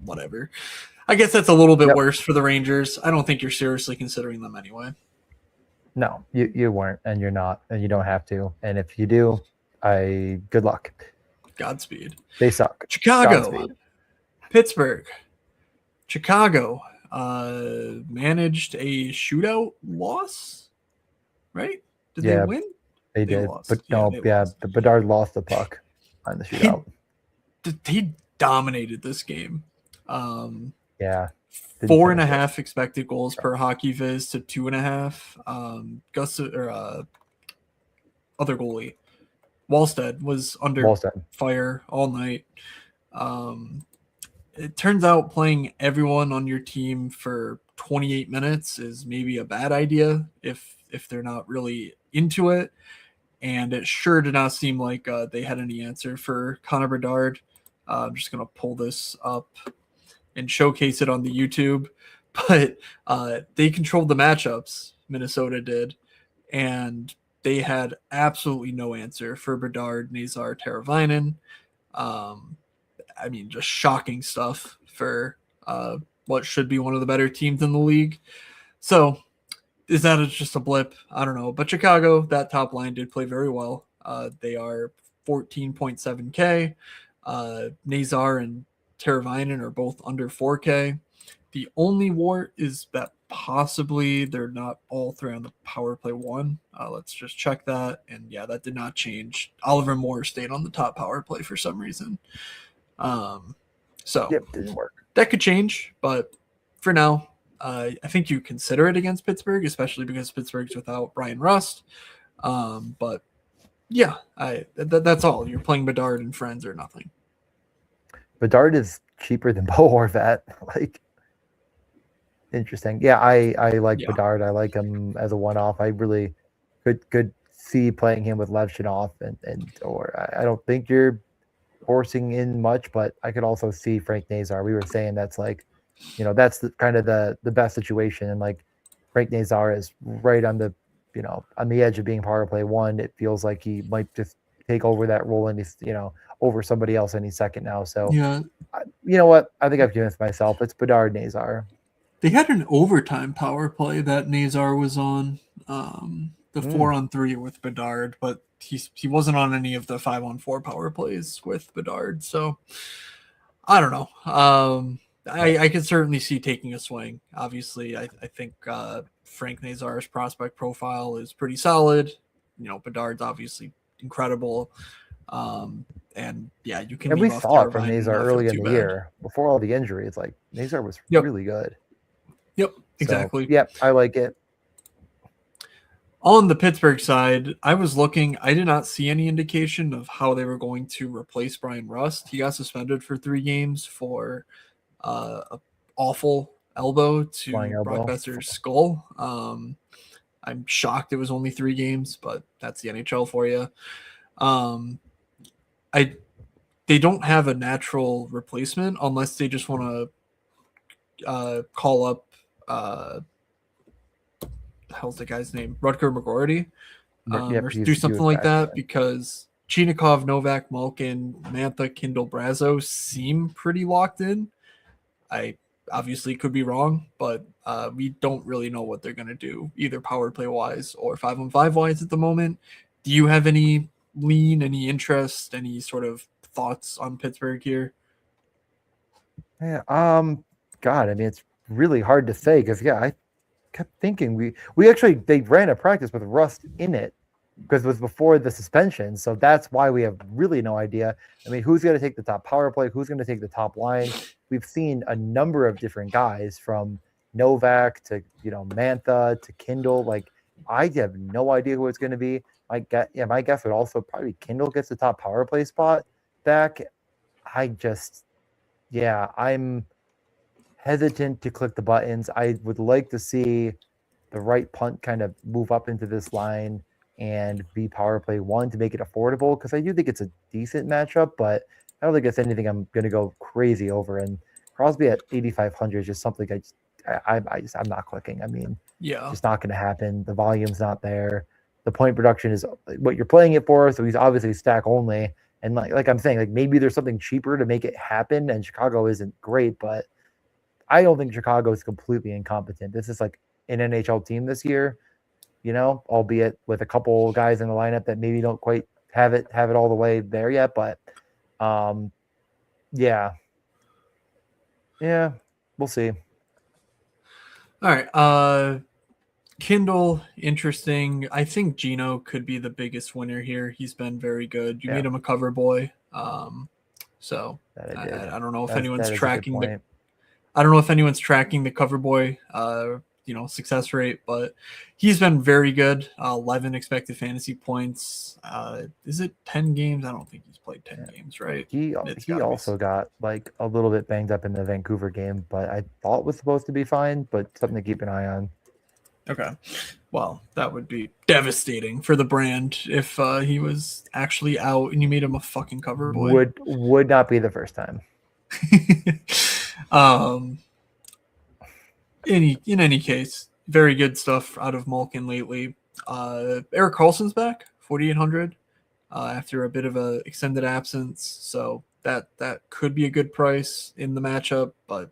whatever. I guess that's a little bit Yep. worse for the Rangers. I don't think you're seriously considering them anyway. No, you weren't, and you're not, and you don't have to. And if you do, good luck. Godspeed. They suck. Chicago, Godspeed. Pittsburgh. Chicago managed a shootout loss, right? Did they win? They did. Lost. But no, the Bedard lost the puck on the shootout. He dominated this game. Yeah. 4.5 expected goals per hockey viz to 2.5. Other goalie, Wallstead, was under fire all night. It turns out playing everyone on your team for 28 minutes is maybe a bad idea if they're not really into it. And it sure did not seem like they had any answer for Connor Bedard. I'm just going to pull this up and showcase it on the YouTube. But they controlled the matchups, Minnesota did. And they had absolutely no answer for Bedard, Nazar, Teravainen. I mean, just shocking stuff for what should be one of the better teams in the league. So is that just a blip? I don't know. But Chicago, that top line did play very well. They are 14.7K. Nazar and Teravainen are both under 4K. The only wart is that possibly they're not all three on the power play one. Let's just check that. And yeah, that did not change. Oliver Moore stayed on the top power play for some reason. Didn't work. That could change, but for now, I think you consider it against Pittsburgh, especially because Pittsburgh's without Brian Rust. But yeah, that's all. You're playing Bedard and friends or nothing. Bedard is cheaper than Bo Horvat. Like, interesting. Yeah, I like Bedard. I like him as a one-off. I really could see playing him with Levchinov or I don't think you're forcing in much, but I could also see Frank Nazar. We were saying that's like, that's the best situation, and like Frank Nazar is right on the on the edge of being power play one. It feels like he might just take over that role and he's over somebody else any second now. So yeah, you know what? I think I've convinced myself. It's Bedard Nazar. They had an overtime power play that Nazar was on, the 4-on-3 with Bedard, but he wasn't on any of the 5-on-4 power plays with Bedard. So I don't know. I could certainly see taking a swing. Obviously, I think Frank Nazar's prospect profile is pretty solid. Bedard's obviously incredible. And yeah, you can. And we saw it from Nazar early in the year before all the injuries. Like Nazar was really good. Yep, exactly. So, I like it. On the Pittsburgh side, I was looking. I did not see any indication of how they were going to replace Brian Rust. He got suspended for 3 games for an awful elbow to Brock Besser's skull. I'm shocked it was only 3 games, but that's the NHL for you. They don't have a natural replacement unless they just want to call up how's the guy's name? Rutger McGroarty. Or do something like that, because Chinikov, Novak, Malkin, Mantha, Kindle, Brazo seem pretty locked in. I obviously could be wrong, but we don't really know what they're going to do, either power play wise or 5-on-5 wise at the moment. Do you have any any interest, any sort of thoughts on Pittsburgh here? Yeah, God, I mean, it's really hard to say because I kept thinking they ran a practice with Rust in it because it was before the suspension, so that's why we have really no idea. I mean, who's going to take the top power play? Who's going to take the top line? We've seen a number of different guys from Novak to Mantha to Kindle. Like, I have no idea who it's going to be. My guess would also probably Kindle gets the top power play spot back. I'm hesitant to click the buttons. I would like to see the right punt kind of move up into this line and be power play one to make it affordable, because I do think it's a decent matchup, but I don't think it's anything I'm going to go crazy over. And Crosby at 8,500 is just something I'm not clicking. I mean, it's not going to happen. The volume's not there. The point production is what you're playing it for, so he's obviously stack only. And like I'm saying, like maybe there's something cheaper to make it happen, and Chicago isn't great, but I don't think Chicago is completely incompetent. This is like an NHL team this year, albeit with a couple guys in the lineup that maybe don't quite have it all the way there yet. But yeah, we'll see. All right. Kindle, interesting. I think Gino could be the biggest winner here. He's been very good. You made him a cover boy. So I don't know if anyone's tracking the. I don't know if anyone's tracking the cover boy, success rate, but he's been very good. 11 expected fantasy points. Is it 10 games? I don't think he's played 10 games, right? He also got like a little bit banged up in the Vancouver game, but I thought was supposed to be fine, but something to keep an eye on. Okay. Well, that would be devastating for the brand if he was actually out and you made him a fucking cover boy. Would not be the first time. In any case, very good stuff out of Malkin lately. Erik Karlsson's back, 4,800 after a bit of a extended absence, so that could be a good price in the matchup. But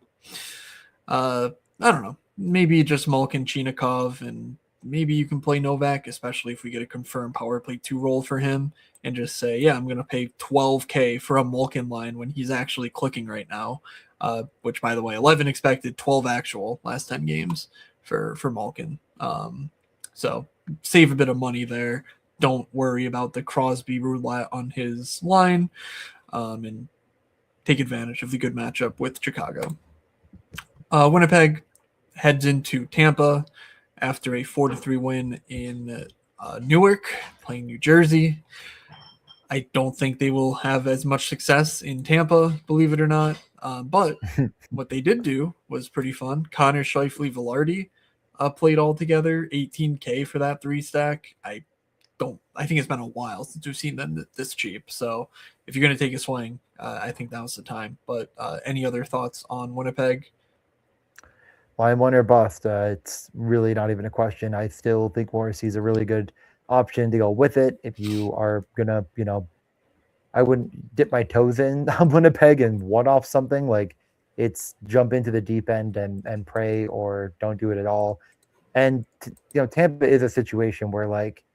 I don't know. Maybe just Malkin, Chinikov, and maybe you can play Novak, especially if we get a confirmed power play 2 role for him, and just say, yeah, I'm going to pay $12K for a Malkin line when he's actually clicking right now. Which, by the way, 11 expected, 12 actual last 10 games for Malkin. So save a bit of money there. Don't worry about the Crosby roulette on his line, and take advantage of the good matchup with Chicago. Winnipeg heads into Tampa after a 4-3 win in Newark, playing New Jersey. I don't think they will have as much success in Tampa, believe it or not. But what they did do was pretty fun. Connor, Scheifele, Velarde played all together, 18K for that 3-stack. I think it's been a while since we've seen them this cheap. So if you're going to take a swing, I think that was the time. But any other thoughts on Winnipeg? Well, I'm winner bust. It's really not even a question. I still think Morrissey's a really good option to go with it. If you are gonna, I wouldn't dip my toes in on Winnipeg and one off something. Like, it's jump into the deep end and pray, or don't do it at all. And Tampa is a situation where, like,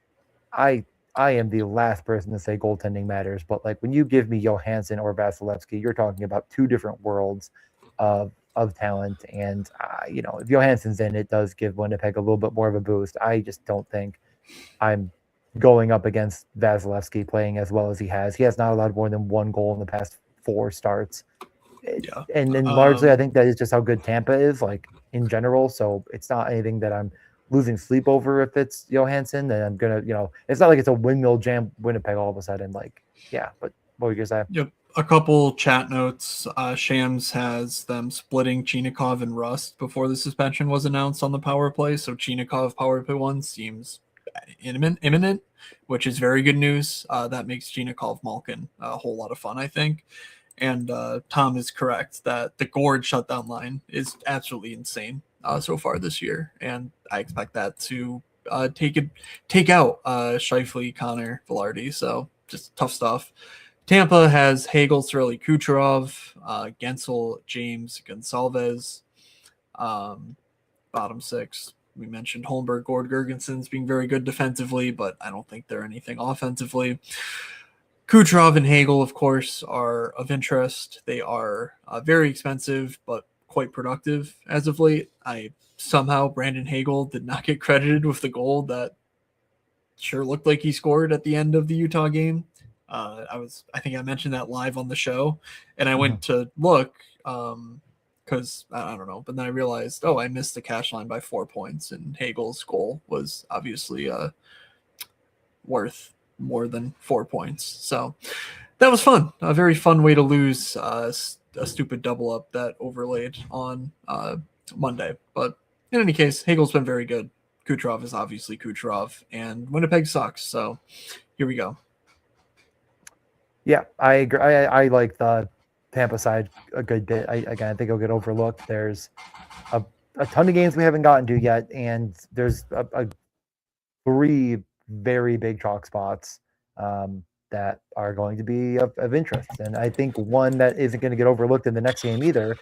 I am the last person to say goaltending matters, but like when you give me Johansson or Vasilevsky, you're talking about 2 different worlds of talent. And if Johansson's in, it does give Winnipeg a little bit more of a boost. I just don't think I'm going up against Vasilevsky playing as well as he has. He has not allowed more than 1 goal in the past 4 starts. Yeah. And largely, I think that is just how good Tampa is, like, in general. So it's not anything that I'm losing sleep over if it's Johansson. Then I'm going to, it's not like it's a windmill jam Winnipeg all of a sudden. Like, yeah, but what were you going to say? Yep. A couple chat notes. Shams has them splitting Chinikov and Rust before the suspension was announced on the power play. So Chinikov power play 1 seems imminent, which is very good news. That makes Chinikov Malkin a whole lot of fun, I think. And Tom is correct that the Gord shutdown line is absolutely insane so far this year, and I expect that to take out Scheifele, Connor, Velarde. So just tough stuff. Tampa has Hagel, Cirelli, Kucherov, Gensel, James, Gonsalves. Bottom 6, we mentioned Holmberg, Gord, Gergensons being very good defensively, but I don't think they're anything offensively. Kucherov and Hagel, of course, are of interest. They are very expensive, but quite productive as of late. Somehow Brandon Hagel did not get credited with the goal that sure looked like he scored at the end of the Utah game. I think I mentioned that live on the show, and I went to look because I don't know, but then I realized, I missed the cash line by 4 points, and Hagel's goal was obviously worth more than 4 points. So that was fun. A very fun way to lose a stupid double up that overlaid on Monday. But in any case, Hagel's been very good. Kucherov is obviously Kucherov, and Winnipeg sucks. So here we go. Yeah, I agree. I like the Tampa side a good bit. I think it'll get overlooked. There's a ton of games we haven't gotten to yet, and there's a 3 very big chalk spots. that are going to be of interest. And I think one that isn't going to get overlooked in the next game either,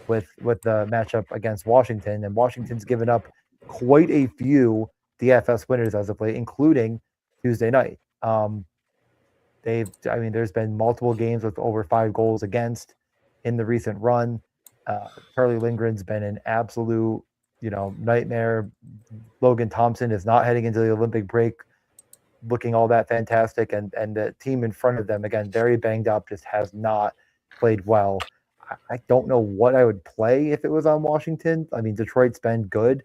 with the matchup against Washington. And Washington's given up quite a few DFS winners as of late, including Tuesday night. There's been multiple games with over 5 goals against in the recent run. Charlie Lindgren's been an absolute, nightmare. Logan Thompson is not heading into the Olympic break looking all that fantastic, and the team in front of them, again, very banged up, just has not played well. I don't know what I would play if it was on Washington. I mean, Detroit's been good.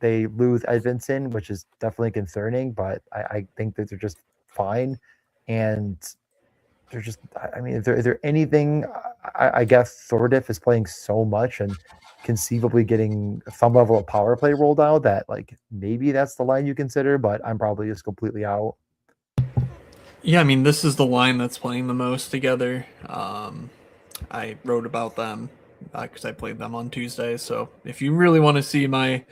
They lose Edvinson, which is definitely concerning, but I think that they're just fine. And they're just, I mean, is there anything? I guess Sordif is playing so much and conceivably getting some level of power play rolled out that, like, maybe that's the line you consider, but I'm probably just completely out. Yeah, I mean, this is the line that's playing the most together. I wrote about them because I played them on Tuesday. So if you really want to see my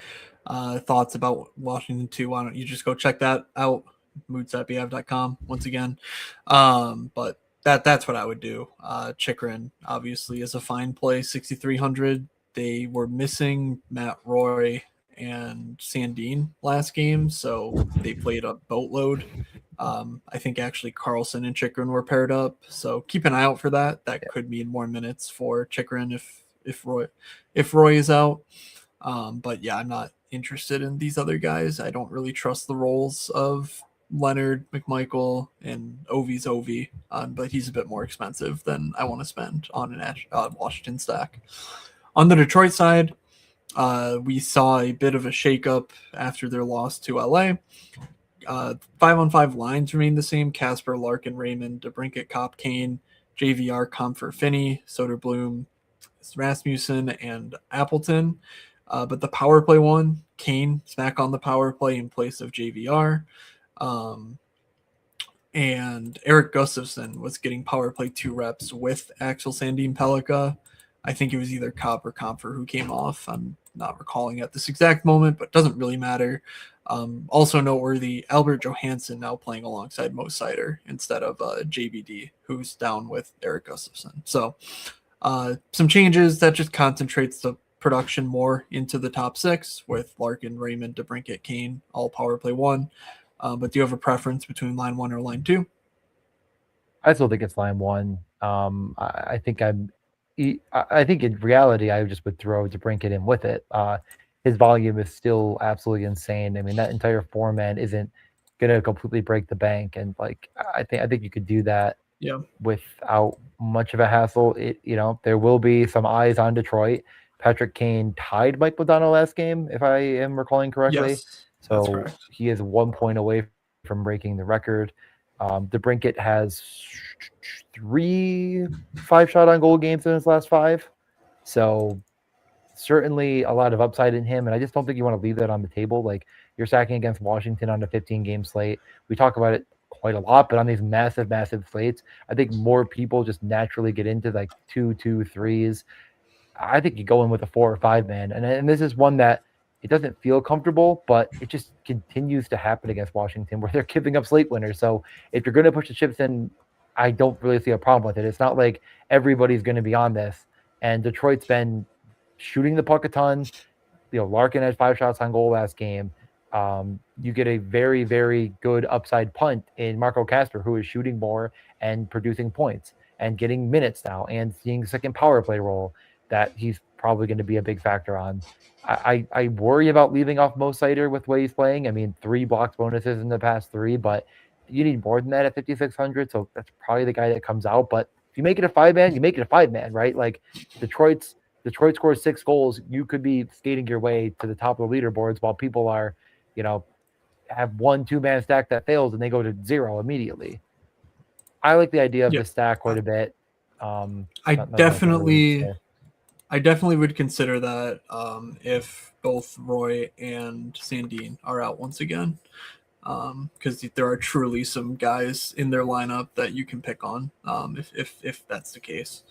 thoughts about Washington 2, why don't you just go check that out, moods.bf.com once again. But that's what I would do. Chikrin obviously is a fine play, 6,300. They were missing Matt Roy and Sandin last game, so they played a boatload. I think actually Carlson and Chikrin were paired up, so keep an eye out for that. That could mean more minutes for Chikrin if Roy is out. But yeah, I'm not interested in these other guys. I don't really trust the roles of Leonard, McMichael, and Ovi's Ovi, but he's a bit more expensive than I want to spend on an Washington stack. On the Detroit side, we saw a bit of a shakeup after their loss to LA. 5-on-5 lines remain the same. Casper, Larkin, Raymond, DeBrincat, Kopp, Kane, JVR, Comfort, Finney, Soderblom, Rasmussen, and Appleton. But the power play one, Kane is back on the power play in place of JVR. And Eric Gustafsson was getting power play 2 reps with Axel Sandin Pellikka. I think it was either Kopp or Comfort who came off. I'm not recalling at this exact moment, but doesn't really matter. Also noteworthy, Albert Johansson now playing alongside Mo Seider instead of JBD, who's down with Eric Gustafsson. So some changes that just concentrates the production more into the top 6 with Larkin, Raymond, DeBrincat, Kane, all power play 1. But do you have a preference between line 1 or line 2? I still think it's line 1. I think in reality, I just would throw DeBrincat in with it. His volume is still absolutely insane. I mean, that entire 4-man isn't going to completely break the bank, and like I think you could do that without much of a hassle. There will be some eyes on Detroit. Patrick Kane tied Mike Modano last game, if I am recalling correctly. Yes, so he is 1 point away from breaking the record. DeBrincat has 3 5-shot on goal games in his last 5. So certainly a lot of upside in him. And I just don't think you want to leave that on the table. Like, you're stacking against Washington on a 15-game slate. We talk about it quite a lot, but on these massive, massive slates, I think more people just naturally get into like 2-2-3s. I think you go in with a 4 or 5-man. And this is one that it doesn't feel comfortable, but it just continues to happen against Washington where they're giving up slate winners. So if you're going to push the chips in, I don't really see a problem with it. It's not like everybody's going to be on this. And Detroit's been shooting the puck a ton. Larkin had 5 shots on goal last game. You get a very, very good upside punt in Marco Casper, who is shooting more and producing points and getting minutes now and seeing the second power play role that he's probably going to be a big factor on. I worry about leaving off Mo Seider with the way he's playing. I mean, 3 blocks bonuses in the past 3, but you need more than that at 5,600. So that's probably the guy that comes out. But if you make it a 5-man, you make it a 5-man, right? Like Detroit scores 6 goals. You could be skating your way to the top of the leaderboards while people are, have 1-2-man stack that fails and they go to 0 immediately. I like the idea of the stack quite a bit. I definitely would consider that if both Roy and Sandin are out once again, because there are truly some guys in their lineup that you can pick on if that's the case.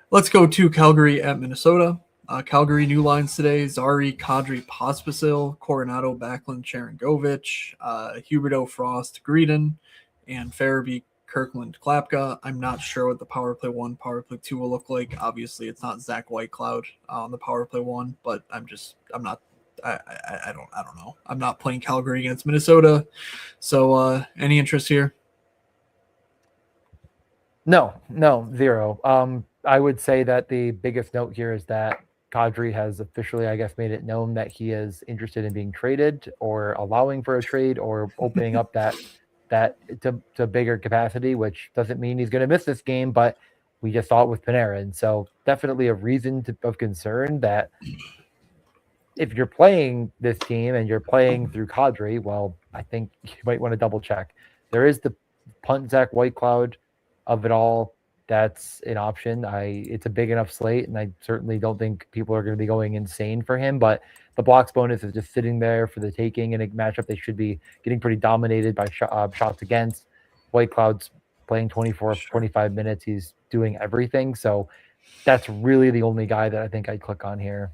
Let's go to Calgary at Minnesota. Calgary new lines today: Zari, Kadri, Pospisil, Coronado, Backlund, Sharangovich, Huberdeau, Frost, Greedon, and Farabee, Kirkland, Klapka. I'm not sure what the power play 1, power play 2 will look like. Obviously, it's not Zach Whitecloud on the power play 1, but I'm not. I don't know. I'm not playing Calgary against Minnesota. So, any interest here? No, zero. I would say that the biggest note here is that Kadri has officially, I guess, made it known that he is interested in being traded or allowing for a trade or opening up that to bigger capacity, which doesn't mean he's going to miss this game, but we just saw it with Panarin. So definitely a reason of concern that if you're playing this team and you're playing through Kadri, well, I think you might want to double check. There is the punt Zach Whitecloud of it all. That's an option. It's a big enough slate, and I certainly don't think people are going to be going insane for him. But the blocks bonus is just sitting there for the taking in a matchup. They should be getting pretty dominated by shots against. Whitecloud's playing 24, 25 minutes. He's doing everything. So that's really the only guy that I think I'd click on here.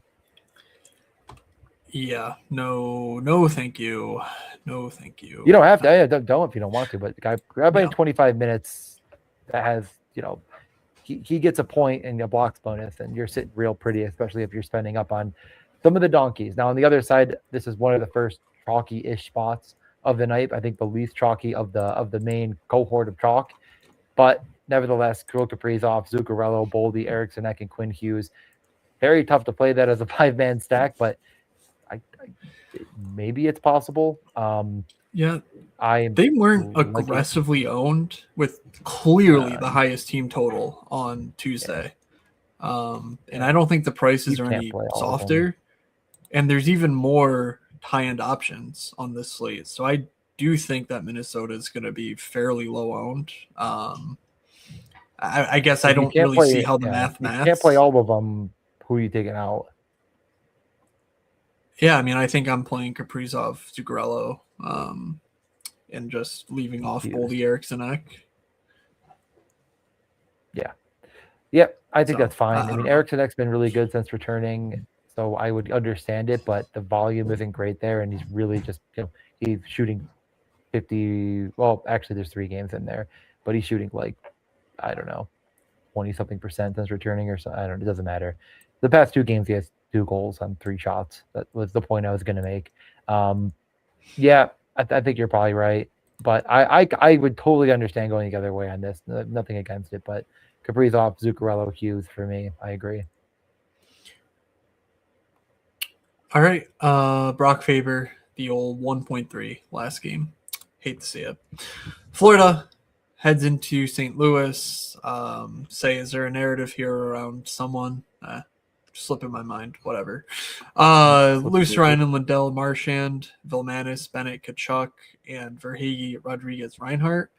Yeah, no, thank you. No, thank you. You don't have to. Don't if you don't want to. But the guy playing 25 minutes that has, he gets a point and a blocks bonus, and you're sitting real pretty, especially if you're spending up on some of the donkeys. Now on the other side, this is one of the first chalky-ish spots of the night. I think the least chalky of the main cohort of chalk, but nevertheless, Kirill Kaprizov, Zuccarello, Boldy, Eriksson, and Quinn Hughes. Very tough to play that as a 5-man stack, but maybe it's possible. Yeah, they weren't aggressively owned with clearly the highest team total on Tuesday. And I don't think the prices are any softer. And there's even more high-end options on this slate. So I do think that Minnesota is going to be fairly low owned. I guess I don't really see how the math maths. You can't play all of them. Who are you taking out? Yeah, I mean, I think I'm playing Kaprizov, Zuccarello, and just leaving off Boldy, Eriksson. Yeah. Yep, I think that's fine. I mean, Eriksson's been really good since returning, so I would understand it, but the volume isn't great there, and he's really just, he's shooting 50. Well, actually, there's 3 games in there, but he's shooting like, I don't know, 20-something% since returning, or so. I don't know. It doesn't matter. The past 2 games, he has 2 goals on 3 shots. That was the point I was going to make. Yeah, I think you're probably right, but I would totally understand going the other way on this. Nothing against it, but Kaprizov, Zuccarello, Hughes for me. I agree. All right, Brock Faber, the old 1.3 last game. Hate to see it. Florida heads into St. Louis. Is there a narrative here around someone? Slipping my mind, whatever. Luce Ryan and Lindell Marchand, Vilmanis, Bennett, Kachuk, and Verhage, Rodriguez, Reinhart.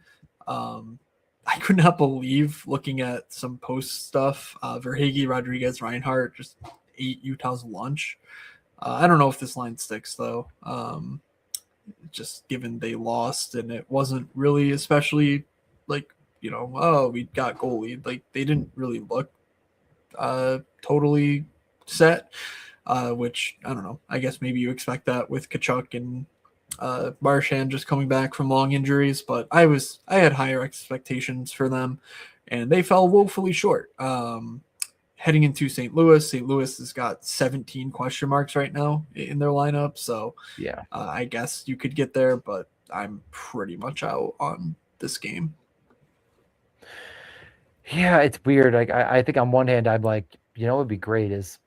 I could not believe looking at some post stuff. Verhage, Rodriguez, Reinhart just ate Utah's lunch. I don't know if this line sticks though. Just given they lost and it wasn't really especially like, we got goalie. Like they didn't really look totally set, which I don't know. I guess maybe you expect that with Kachuk and Marchand just coming back from long injuries, but I had higher expectations for them, and they fell woefully short. Heading into St. Louis has got 17 question marks right now in their lineup, so yeah, I guess you could get there, but I'm pretty much out on this game. Yeah, it's weird. Like I think on one hand, I'm like, what would be great is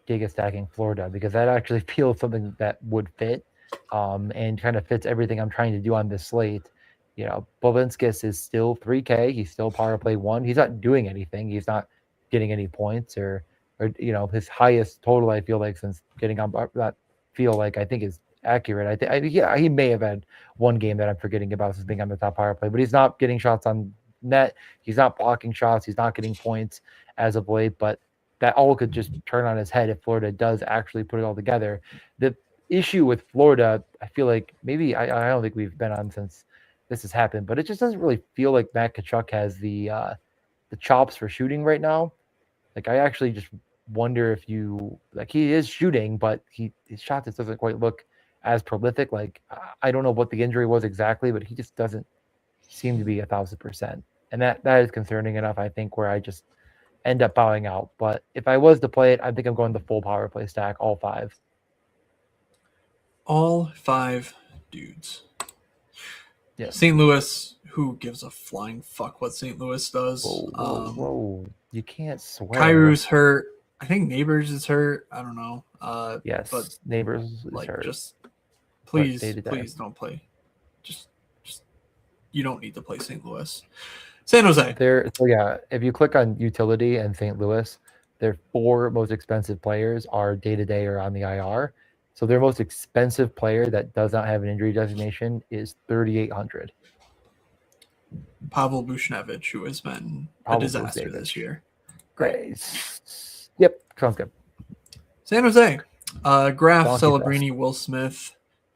Giga stacking Florida, because that actually feels something that would fit, and kind of fits everything I'm trying to do on this slate. Bovinskis is still 3K. He's still power play 1. He's not doing anything. He's not getting any points or his highest total. I feel like since getting on that I think is accurate. He may have had one game that I'm forgetting about since being on the top power play, but he's not getting shots on net. He's not blocking shots. He's not getting points as of late, but that all could just turn on his head if Florida does actually put it all together. The issue with Florida, I feel like maybe I don't think we've been on since this has happened, but it just doesn't really feel like Matt Tkachuk has the chops for shooting right now. Like I actually just wonder if he is shooting, but his shot just doesn't quite look as prolific. Like I don't know what the injury was exactly, but he just doesn't seem to be 1,000%, and that is concerning enough. I think where I just end up bowing out. But if I was to play it, I think I'm going the full power play stack, all 5. All 5 dudes. Yes. St. Louis, who gives a flying fuck what St. Louis does? Whoa. You can't swear. Kairu's hurt. I think Neighbors is hurt. I don't know. Yes, but Neighbors is like hurt. just please, day-to-day. please don't play. Just you don't need to play St. Louis. San Jose. So yeah, if you click on utility and St. Louis, their 4 most expensive players are day-to-day or on the IR. So their most expensive player that does not have an injury designation is 3,800. Pavel Buchnevich, who has been a disaster this year. Great. Yep, sounds good. San Jose. Graf, Celebrini, Will Smith,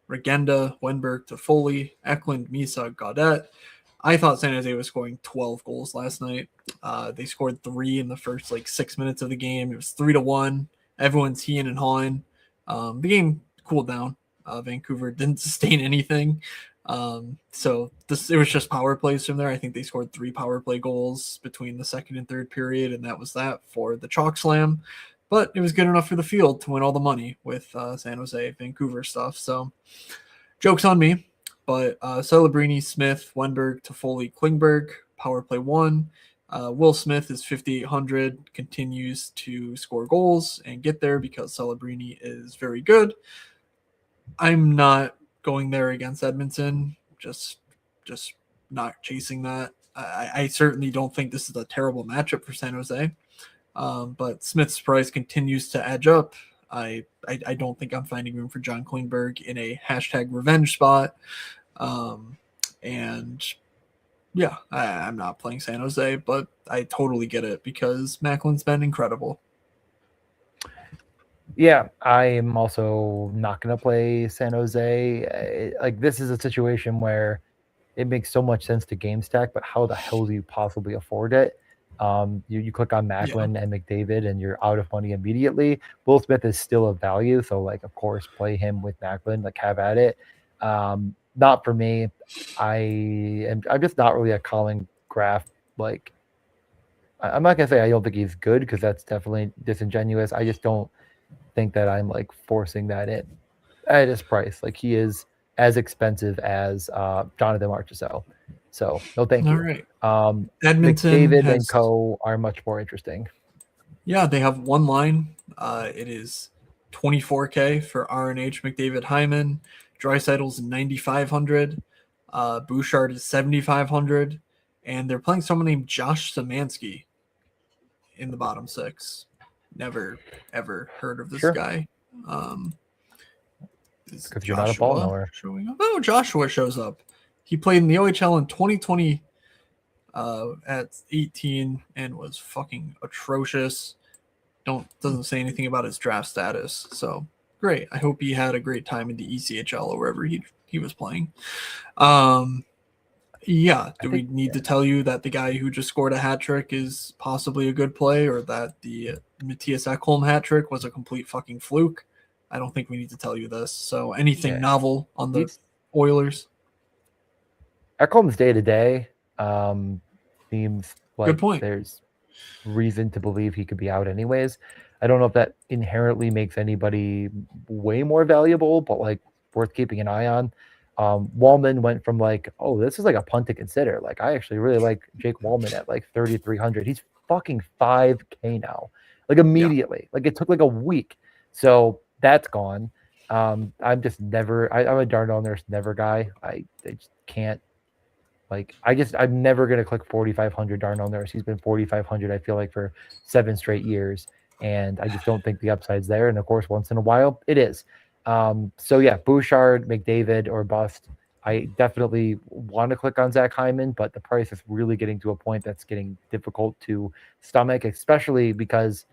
Regenda, Wenberg, Toffoli, Eklund, Misa, Gaudet. I thought San Jose was scoring 12 goals last night. They scored 3 in the first 6 minutes of the game. It was 3-1. Everyone's heeing and hawing. The game cooled down. Vancouver didn't sustain anything. So it was just power plays from there. I think they scored 3 power play goals between the second and third period, and that was that for the chalk slam. But it was good enough for the field to win all the money with San Jose, Vancouver stuff. So joke's on me. But Celebrini, Smith, Wenberg, Toffoli, Klingberg, power play 1. Will Smith is 5,800, continues to score goals and get there because Celebrini is very good. I'm not going there against Edmonton. Just not chasing that. I certainly don't think this is a terrible matchup for San Jose. But Smith's price continues to edge up. I don't think I'm finding room for John Klingberg in a hashtag revenge spot. And yeah, I'm not playing San Jose, but I totally get it because Macklin's been incredible. Yeah, I am also not going to play San Jose. This is a situation where it makes so much sense to game stack, but how the hell do you possibly afford it? You click on Macklin and McDavid and you're out of money immediately. Will Smith is still of value, so of course play him with Macklin, have at it. Not for me. I'm just not really a Colin Graf. I'm not gonna say I don't think he's good because that's definitely disingenuous. I just don't think that I'm forcing that in at his price. He is as expensive as Jonathan Marchessault. So no, thank you. All right. Edmonton McDavid and Co are much more interesting. Yeah, they have one line. It is $24K for RNH McDavid Hyman. Draisaitl's 9,500. Bouchard is 7,500. And they're playing someone named Josh Szymanski in the bottom 6. Never, ever heard of this guy. Because you're not a ball knower. Showing up? Oh, Joshua shows up. He played in the OHL in 2020 at 18 and was fucking atrocious. Doesn't say anything about his draft status. So great. I hope he had a great time in the ECHL or wherever he was playing. Yeah. Do we need to tell you that the guy who just scored a hat trick is possibly a good play, or that the Matthias Ekholm hat trick was a complete fucking fluke? I don't think we need to tell you this. So anything novel on the Oilers? Ekholm's day to day seems like good point. There's reason to believe he could be out anyways. I don't know if that inherently makes anybody way more valuable, but worth keeping an eye on. Wallman went from this is a punt to consider. I actually really like Jake Wallman at 3,300. He's fucking 5K now, immediately. It took a week. So that's gone. I'm just never, I'm a Darnell Nurse never guy. I just can't. I'm never going to click 4,500 Darnell Nurse. He's been 4,500, I feel for 7 straight years. And I just don't think the upside's there. And of course, once in a while, it is. So yeah, Bouchard, McDavid, or bust. I definitely want to click on Zach Hyman, but the price is really getting to a point that's getting difficult to stomach, especially because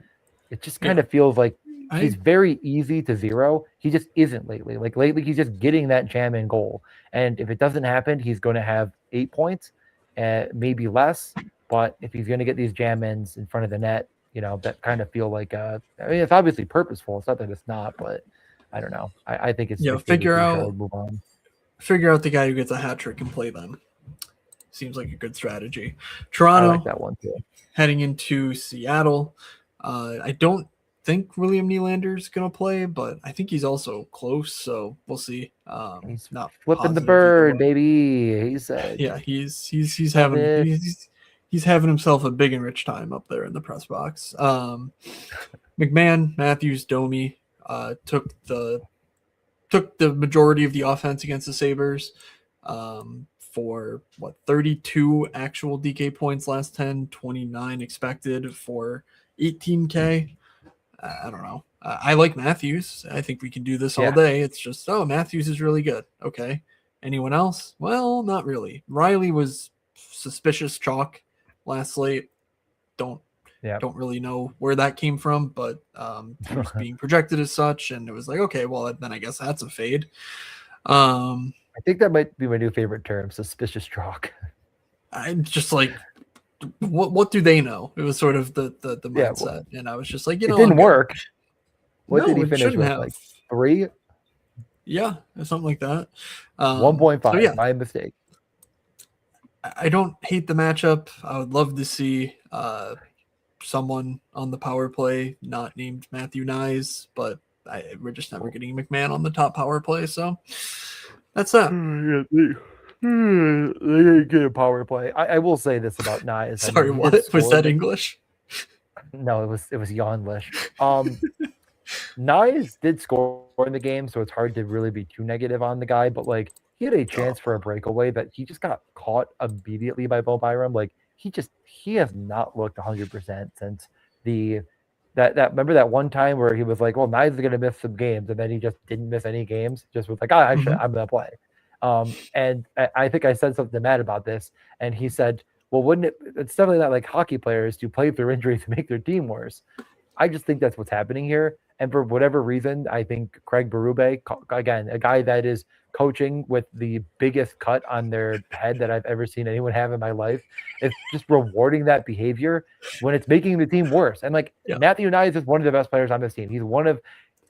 it just kind of feels like he's very easy to zero. He just isn't lately. Lately, he's just getting that jam in goal. And if it doesn't happen, he's going to have 8 points, maybe less. But if he's going to get these jam ins in front of the net, that kind of feel it's obviously purposeful. It's not that it's not, but I don't know. I think it's figure out the guy who gets a hat trick and play them. seems like a good strategy. I Toronto like that one too. heading into Seattle. I don't think William Nylander's gonna play, but I think he's also close, so we'll see. He's Not flipping the positive either bird, way. baby. He said, Yeah, he's "Love having it." he's having himself a big and rich time up there in the press box. McMahon, Matthews, Domi took the majority of the offense against the Sabres for 32 actual DK points last 10, 29 expected for 18K. I don't know. I like Matthews. I think we can do this all Yeah. day. It's just, oh, Matthews is really good. Okay. Anyone else? Well, not really. Riley was suspicious chalk last slate. Don't Yeah. don't really know where that came from, but he was being projected as such, and it was like, okay, well then I guess that's a fade. I think that might be my new favorite term, suspicious chalk. I just like, what do they know? It was sort of the mindset, and I was just like, it didn't work. What did he it finish shouldn't with? have. Like 3? Yeah, something like that. 1.5. So yeah, my mistake. I don't hate the matchup. I would love to see someone on the power play not named Matthew Nyes, but we're just never getting McMahon on the top power play. So that's that. They get a power play. I will say this about Nyes. Sorry, what was that English? No, it was Yonlish. Nyes did score in the game, so it's hard to really be too negative on the guy. But like, he had a chance for a breakaway that he just got caught immediately by Bo Byram. Like, he has not looked 100% since that remember that one time where he was like, well, Nyes is gonna miss some games, and then he just didn't miss any games. Just was like, I'm gonna play. And I think I said something to Matt about this, and he said, well, wouldn't it? It's definitely not like hockey players to play through injury to make their team worse. I just think that's what's happening here. And for whatever reason, I think Craig Berube, again, a guy that is coaching with the biggest cut on their head that I've ever seen anyone have in my life, is just rewarding that behavior when it's making the team worse. And like, Matthew Nyes is one of the best players on this team. He's one of,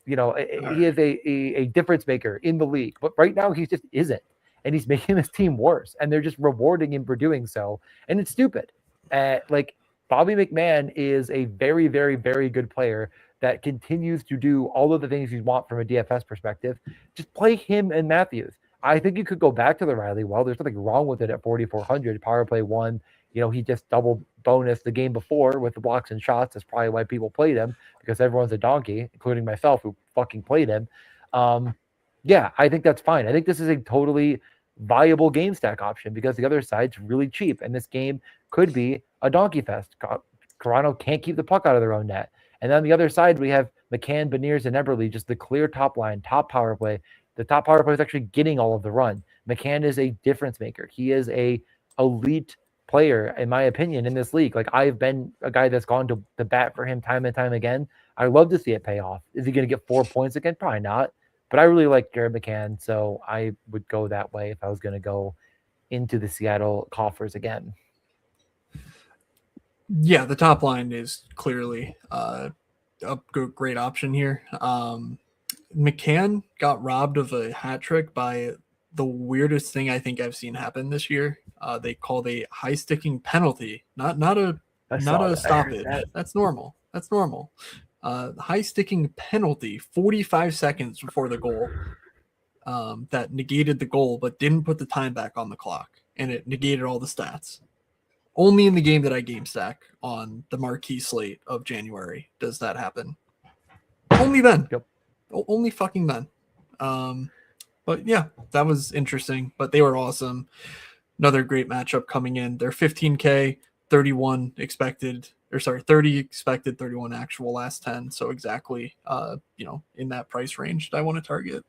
he is a difference maker in the league. But right now, he just isn't. And he's making this team worse. And they're just rewarding him for doing so. And it's stupid. Like, Bobby McMahon is a very, very, very good player that continues to do all of the things you want from a DFS perspective. Just play him and Matthews. I think you could go back to the Riley well. There's nothing wrong with it at 4,400. Power play 1. He just double bonus the game before with the blocks and shots. That's probably why people played him, because everyone's a donkey, including myself, who fucking played him. Yeah, I think that's fine. I think this is a totally viable game stack option because the other side's really cheap, and this game could be a donkey fest. Toronto can't keep the puck out of their own net. And on the other side, we have McCann, Beniers, and Eberle, just the clear top line, top power play. The top power play is actually getting all of the run. McCann is a difference maker. He is a elite player, in my opinion, in this league. Like, I've been a guy that's gone to the bat for him time and time again. I love to see it pay off. Is he going to get 4 points again? Probably not. But I really like Jared McCann, so I would go that way if I was going to go into the Seattle coffers again. Yeah, the top line is clearly a great option here. McCann got robbed of a hat trick by the weirdest thing I think I've seen happen this year. They called a high sticking penalty, not a stoppage. That's normal. That's normal. High sticking penalty 45 seconds before the goal that negated the goal but didn't put the time back on the clock, and it negated all the stats. Only in the game that I game stack on the marquee slate of January does that happen. Only then. Yep. Only fucking then. But yeah, that was interesting. But they were awesome. Another great matchup coming in. They're 15K, 31 expected, 30 expected, 31 actual last 10. So exactly, in that price range that I want to target.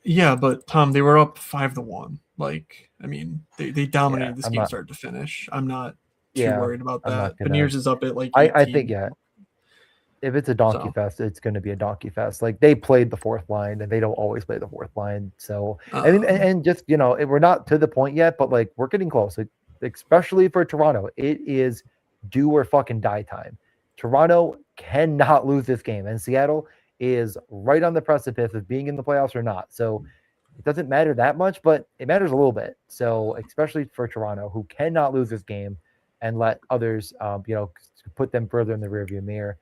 Yeah, but Tom, they were up 5-1. Like, I mean, they dominated this game start to finish. I'm not too worried about that. Beniers is up at like 18. I think, if it's a donkey fest, it's going to be a donkey fest. Like, they played the fourth line, and they don't always play the fourth line. So, I mean, and just, we're not to the point yet, but like, we're getting close. Like, especially for Toronto, it is do or fucking die time. Toronto cannot lose this game, and Seattle is right on the precipice of being in the playoffs or not. So It doesn't matter that much, but it matters a little bit. So especially for Toronto, who cannot lose this game and let others, put them further in the rearview mirror.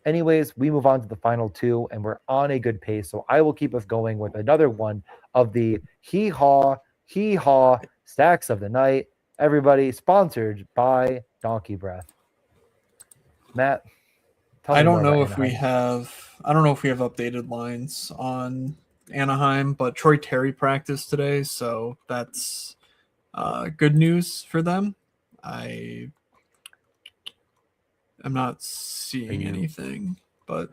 Anyways, we move on to the final two, and we're on a good pace. So I will keep us going with another one of the hee-haw stacks of the night. Everybody, sponsored by Donkey Breath. Matt, tell I me more don't about know if we Anaheim. have. I don't know if we have updated lines on Anaheim, but Troy Terry practiced today, so that's good news for them. I am not seeing anything, but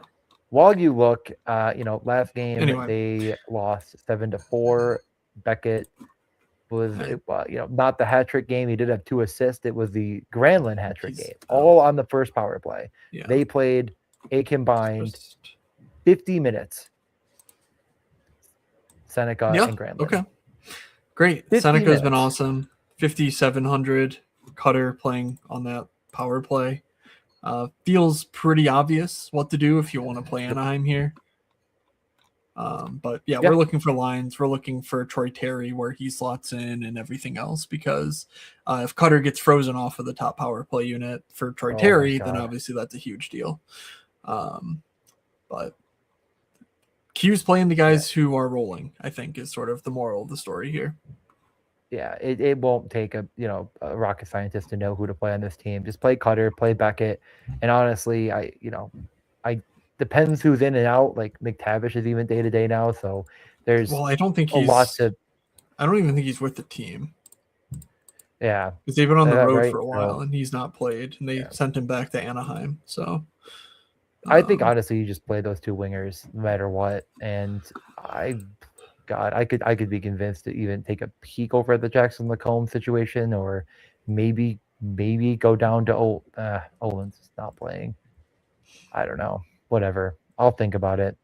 While you look, last game anyway, they lost 7-4. Beckett was, not the hat trick game. He did have 2 assists. It was the Granlund hat trick game, all on the first power play. Yeah. They played a combined 50 minutes. Seneca and Granlund. Okay. Great. Seneca's been awesome. 5,700 Cutter playing on that power play. Feels pretty obvious what to do if you want to play Anaheim here. But yeah, we're looking for lines. We're looking for Troy Terry where he slots in and everything else, because if Cutter gets frozen off of the top power play unit for Troy Terry, then obviously that's a huge deal. But Q's playing the guys who are rolling, I think, is sort of the moral of the story here. Yeah, it won't take a rocket scientist to know who to play on this team. Just play Cutter, play Beckett, and honestly, I depends who's in and out. Like McTavish is even day to day now, so there's I don't think a lot to. I don't even think he's with the team. Yeah, because they've been on the road for a while and he's not played, and they sent him back to Anaheim. So I think honestly, you just play those 2 wingers no matter what, and I could be convinced to even take a peek over at the Jackson Lacombe situation, or maybe go down to Olin's not playing. I don't know. Whatever. I'll think about it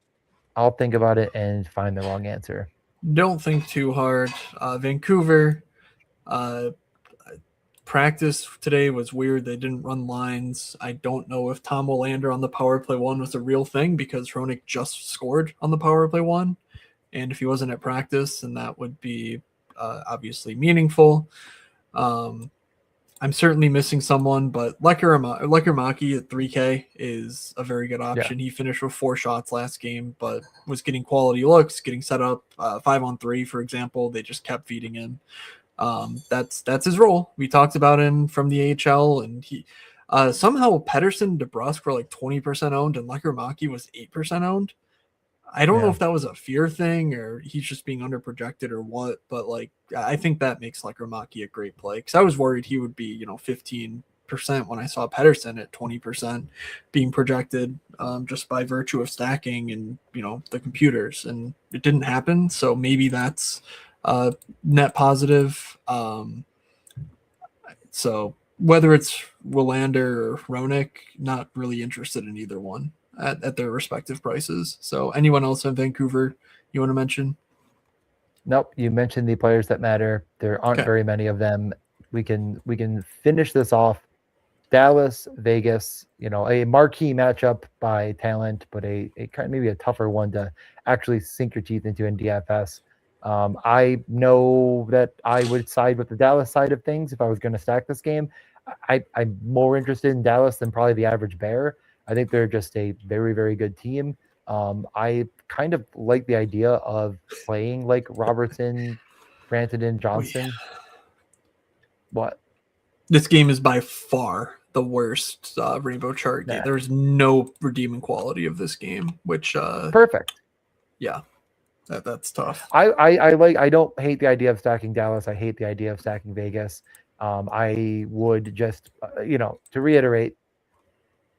and find the wrong answer. Don't think too hard. Vancouver practice today was weird. They didn't run lines. I don't know if Tom Willander on the power play 1 was a real thing, because Hronek just scored on the power play 1. And if he wasn't at practice, then that would be obviously meaningful. I'm certainly missing someone, but Lekkermaki at 3K is a very good option. Yeah. He finished with 4 shots last game, but was getting quality looks, getting set up 5-on-3, for example. They just kept feeding him. That's his role. We talked about him from the AHL, and he somehow Pettersson, DeBrusque were like 20% owned, and Lekkermaki was 8% owned. I don't know if that was a fear thing or he's just being underprojected or what, but like I think that makes Lekkermaki a great play, because I was worried he would be 15% when I saw Pettersson at 20% being projected just by virtue of stacking and the computers, and it didn't happen. So maybe that's net positive. So whether it's Willander or Hronek, not really interested in either one at their respective prices. So anyone else in Vancouver you want to mention? Nope. You mentioned the players that matter. There aren't very many of them. We can finish this off. Dallas, Vegas, a marquee matchup by talent, but a kind of maybe a tougher one to actually sink your teeth into in DFS. I know that I would side with the Dallas side of things if I was going to stack this game. I'm more interested in Dallas than probably the average bear. I think they're just a very, very good team. I kind of like the idea of playing like Robertson, Rantanen, Johnson. What? This game is by far the worst Rainbow Chart game. There's no redeeming quality of this game, which perfect. Yeah. That's tough. I don't hate the idea of stacking Dallas. I hate the idea of stacking Vegas. I would just, to reiterate,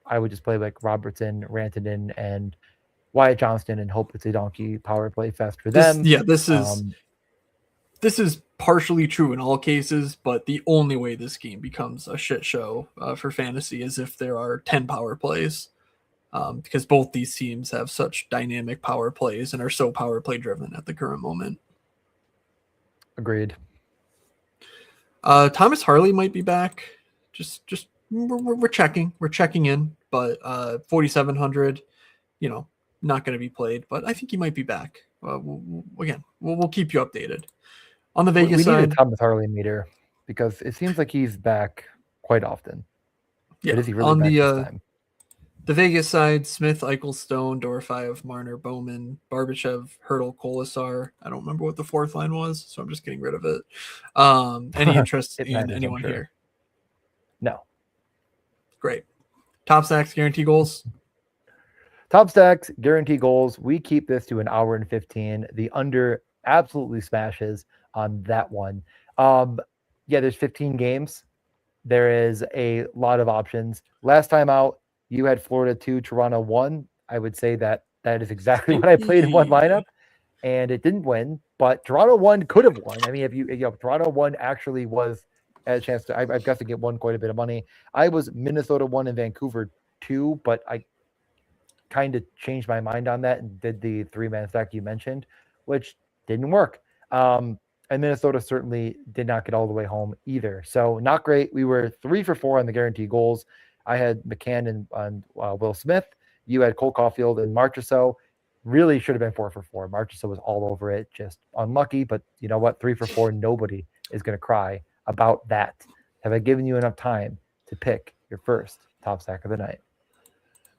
I would just play like Robertson, Rantanen, and Wyatt Johnston and hope it's a donkey power play fest for them. This is partially true in all cases, but the only way this game becomes a shit show for fantasy is if there are 10 power plays. Because both these teams have such dynamic power plays and are so power play driven at the current moment. Agreed. Thomas Harley might be back. We're checking in, but 4,700. not going to be played, but I think he might be back. We'll keep you updated. On the Vegas We need a side, Thomas Harley meter because it seems like he's back quite often. yeah. But is he really On back this time? the Vegas side, Smith, Eichel, Stone, Dorofeyev, Marner, Bowman, Barbashev, Hurdle, Kolasar. I don't remember what the fourth line was, so I'm just getting rid of it. Any interest It in matters, I'm anyone sure. here? No. Great. Top stacks, guarantee goals. Top stacks, guarantee goals. We keep this to an hour and 15. The under absolutely smashes on that one. Yeah, there's 15 games. There is a lot of options. Last time out, you had Florida 2, Toronto 1. I would say that is exactly what I played in one lineup, and it didn't win. But Toronto 1 could have won. I mean, if you know, Toronto 1 actually was had a chance to. I've got to get won quite a bit of money. I was Minnesota 1 and Vancouver 2, but I kind of changed my mind on that and did the 3-man stack you mentioned, which didn't work. And Minnesota certainly did not get all the way home either. So not great. We were 3 for 4 on the guaranteed goals. I had McCann and Will Smith. You had Cole Caulfield and Marchessault. Really should have been 4 for 4. Marchessault was all over it. Just unlucky, but you know what? 3 for 4. Nobody is going to cry about that. Have I given you enough time to pick your first top stack of the night?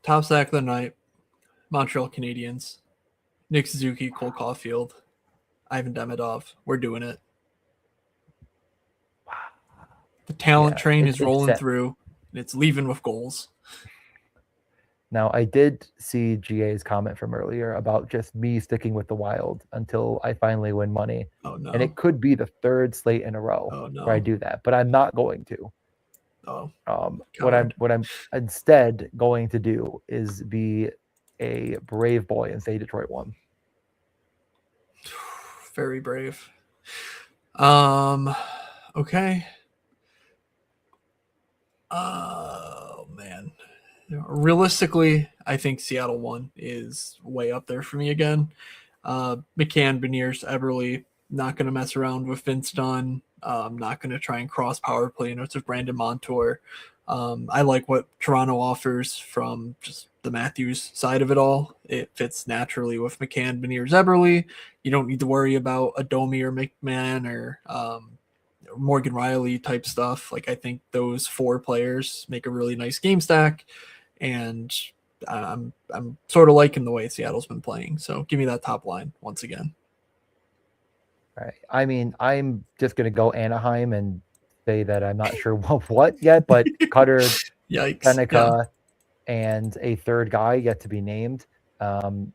Top stack of the night. Montreal Canadiens, Nick Suzuki, Cole Caulfield, Ivan Demidov. We're doing it. The talent train is rolling through, and it's leaving with goals. Now, I did see GA's comment from earlier about just me sticking with the Wild until I finally win money. Oh, no. And it could be the third slate in a row where I do that, but I'm not going to. What I'm instead going to do is be a brave boy and say Detroit won. Very brave. Okay. Oh man. Realistically, I think Seattle 1 is way up there for me again. McCann, Beniers, Eberle, not going to mess around with Vince Dunn. Not going to try and cross power play notes with Brandon Montour. I like what Toronto offers from just the Matthews side of it all. It fits naturally with McCann, Beniers, Eberle. You don't need to worry about a Domi or McMahon or Morgan Riley type stuff. Like, I think those 4 players make a really nice game stack, and I'm sort of liking the way Seattle's been playing. So give me that top line once again. All right. I mean, I'm just going to go Anaheim and say that I'm not sure what yet, but Cutter, Yikes, Seneca, and a third guy yet to be named. I'm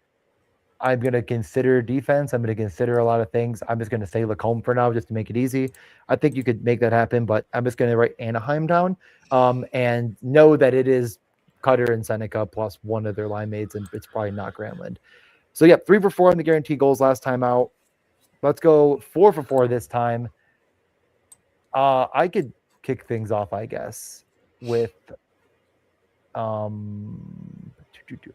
going to consider defense. I'm going to consider a lot of things. I'm just going to say Lacombe for now just to make it easy. I think you could make that happen, but I'm just going to write Anaheim down and know that it is Cutter and Seneca plus one of their line mates, and it's probably not Granlund. So, yeah, 3 for 4 on the guaranteed goals last time out. Let's go 4 for 4 this time. I could kick things off, I guess, with I'm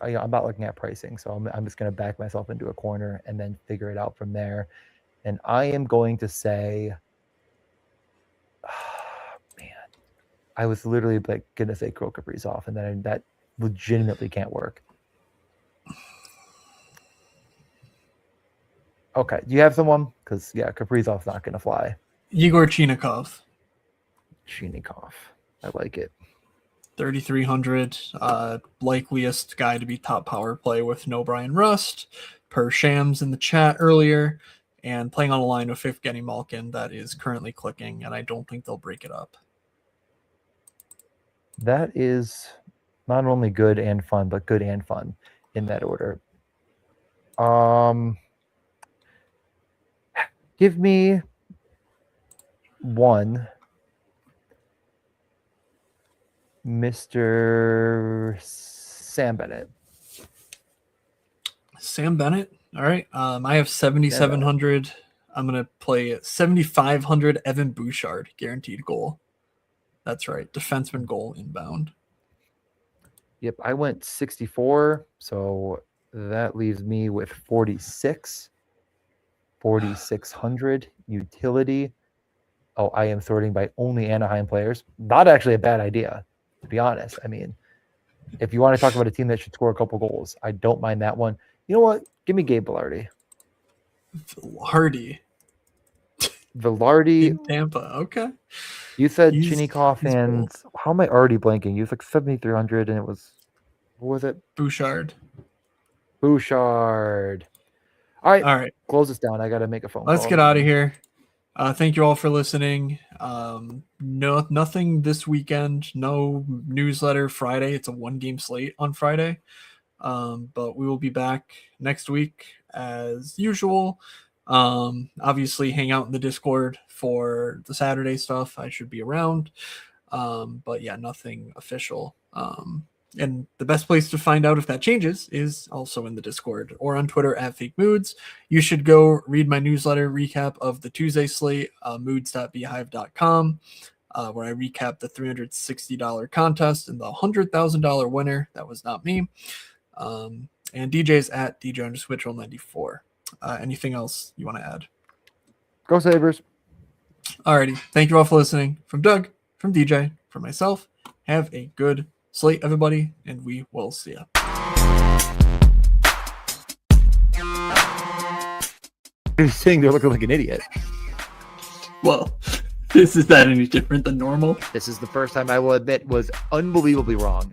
not looking at pricing, so I'm just going to back myself into a corner and then figure it out from there. And I am going to say, man, I was literally like going to say Kirill Kaprizov, and then that legitimately can't work. Okay, do you have someone? Because Kaprizov's not going to fly. Igor Chinikov. I like it. 3,300, likeliest guy to be top power play with no Brian Rust, per Shams in the chat earlier, and playing on a line with Evgeny Malkin that is currently clicking, and I don't think they'll break it up. That is not only good and fun, but good and fun in that order. Give me one Mr. Sam Bennett. Sam Bennett? All right. I have 7,700. I'm going to play 7,500 Evan Bouchard, guaranteed goal. That's right. Defenseman goal inbound. Yep. I went 64. So that leaves me with 46. 4,600 utility. Oh, I am sorting by only Anaheim players. Not actually a bad idea, to be honest. I mean, If you want to talk about a team that should score a couple goals, I don't mind that one. You know what? Give me Gabe Vilardi. Vilardi in Tampa. Okay. You said He's Chinnikov, and bold. how am I already blanking? You was like 7,300, and it was, what was it? Bouchard. Bouchard. All right. Close this down. I got to make a phone call. Let's get out of here. Thank you all for listening. Nothing this weekend. No newsletter Friday. It's a 1-game slate on Friday. But we will be back next week as usual. Obviously hang out in the Discord for the Saturday stuff. I should be around. But yeah, nothing official. And the best place to find out if that changes is also in the Discord or on Twitter at Fake Moods. You should go read my newsletter recap of the Tuesday slate, moods.beehive.com, where I recap the $360 contest and the $100,000 winner. That was not me. And DJ's at DJ_Mitchell94. Anything else you want to add? Go Sabres. Alrighty. Thank you all for listening. From Doug, from DJ, from myself. Have a good slate, everybody, and we will see ya. You're sitting there looking like an idiot. Well, is that any different than normal? This is the first time I will admit was unbelievably wrong.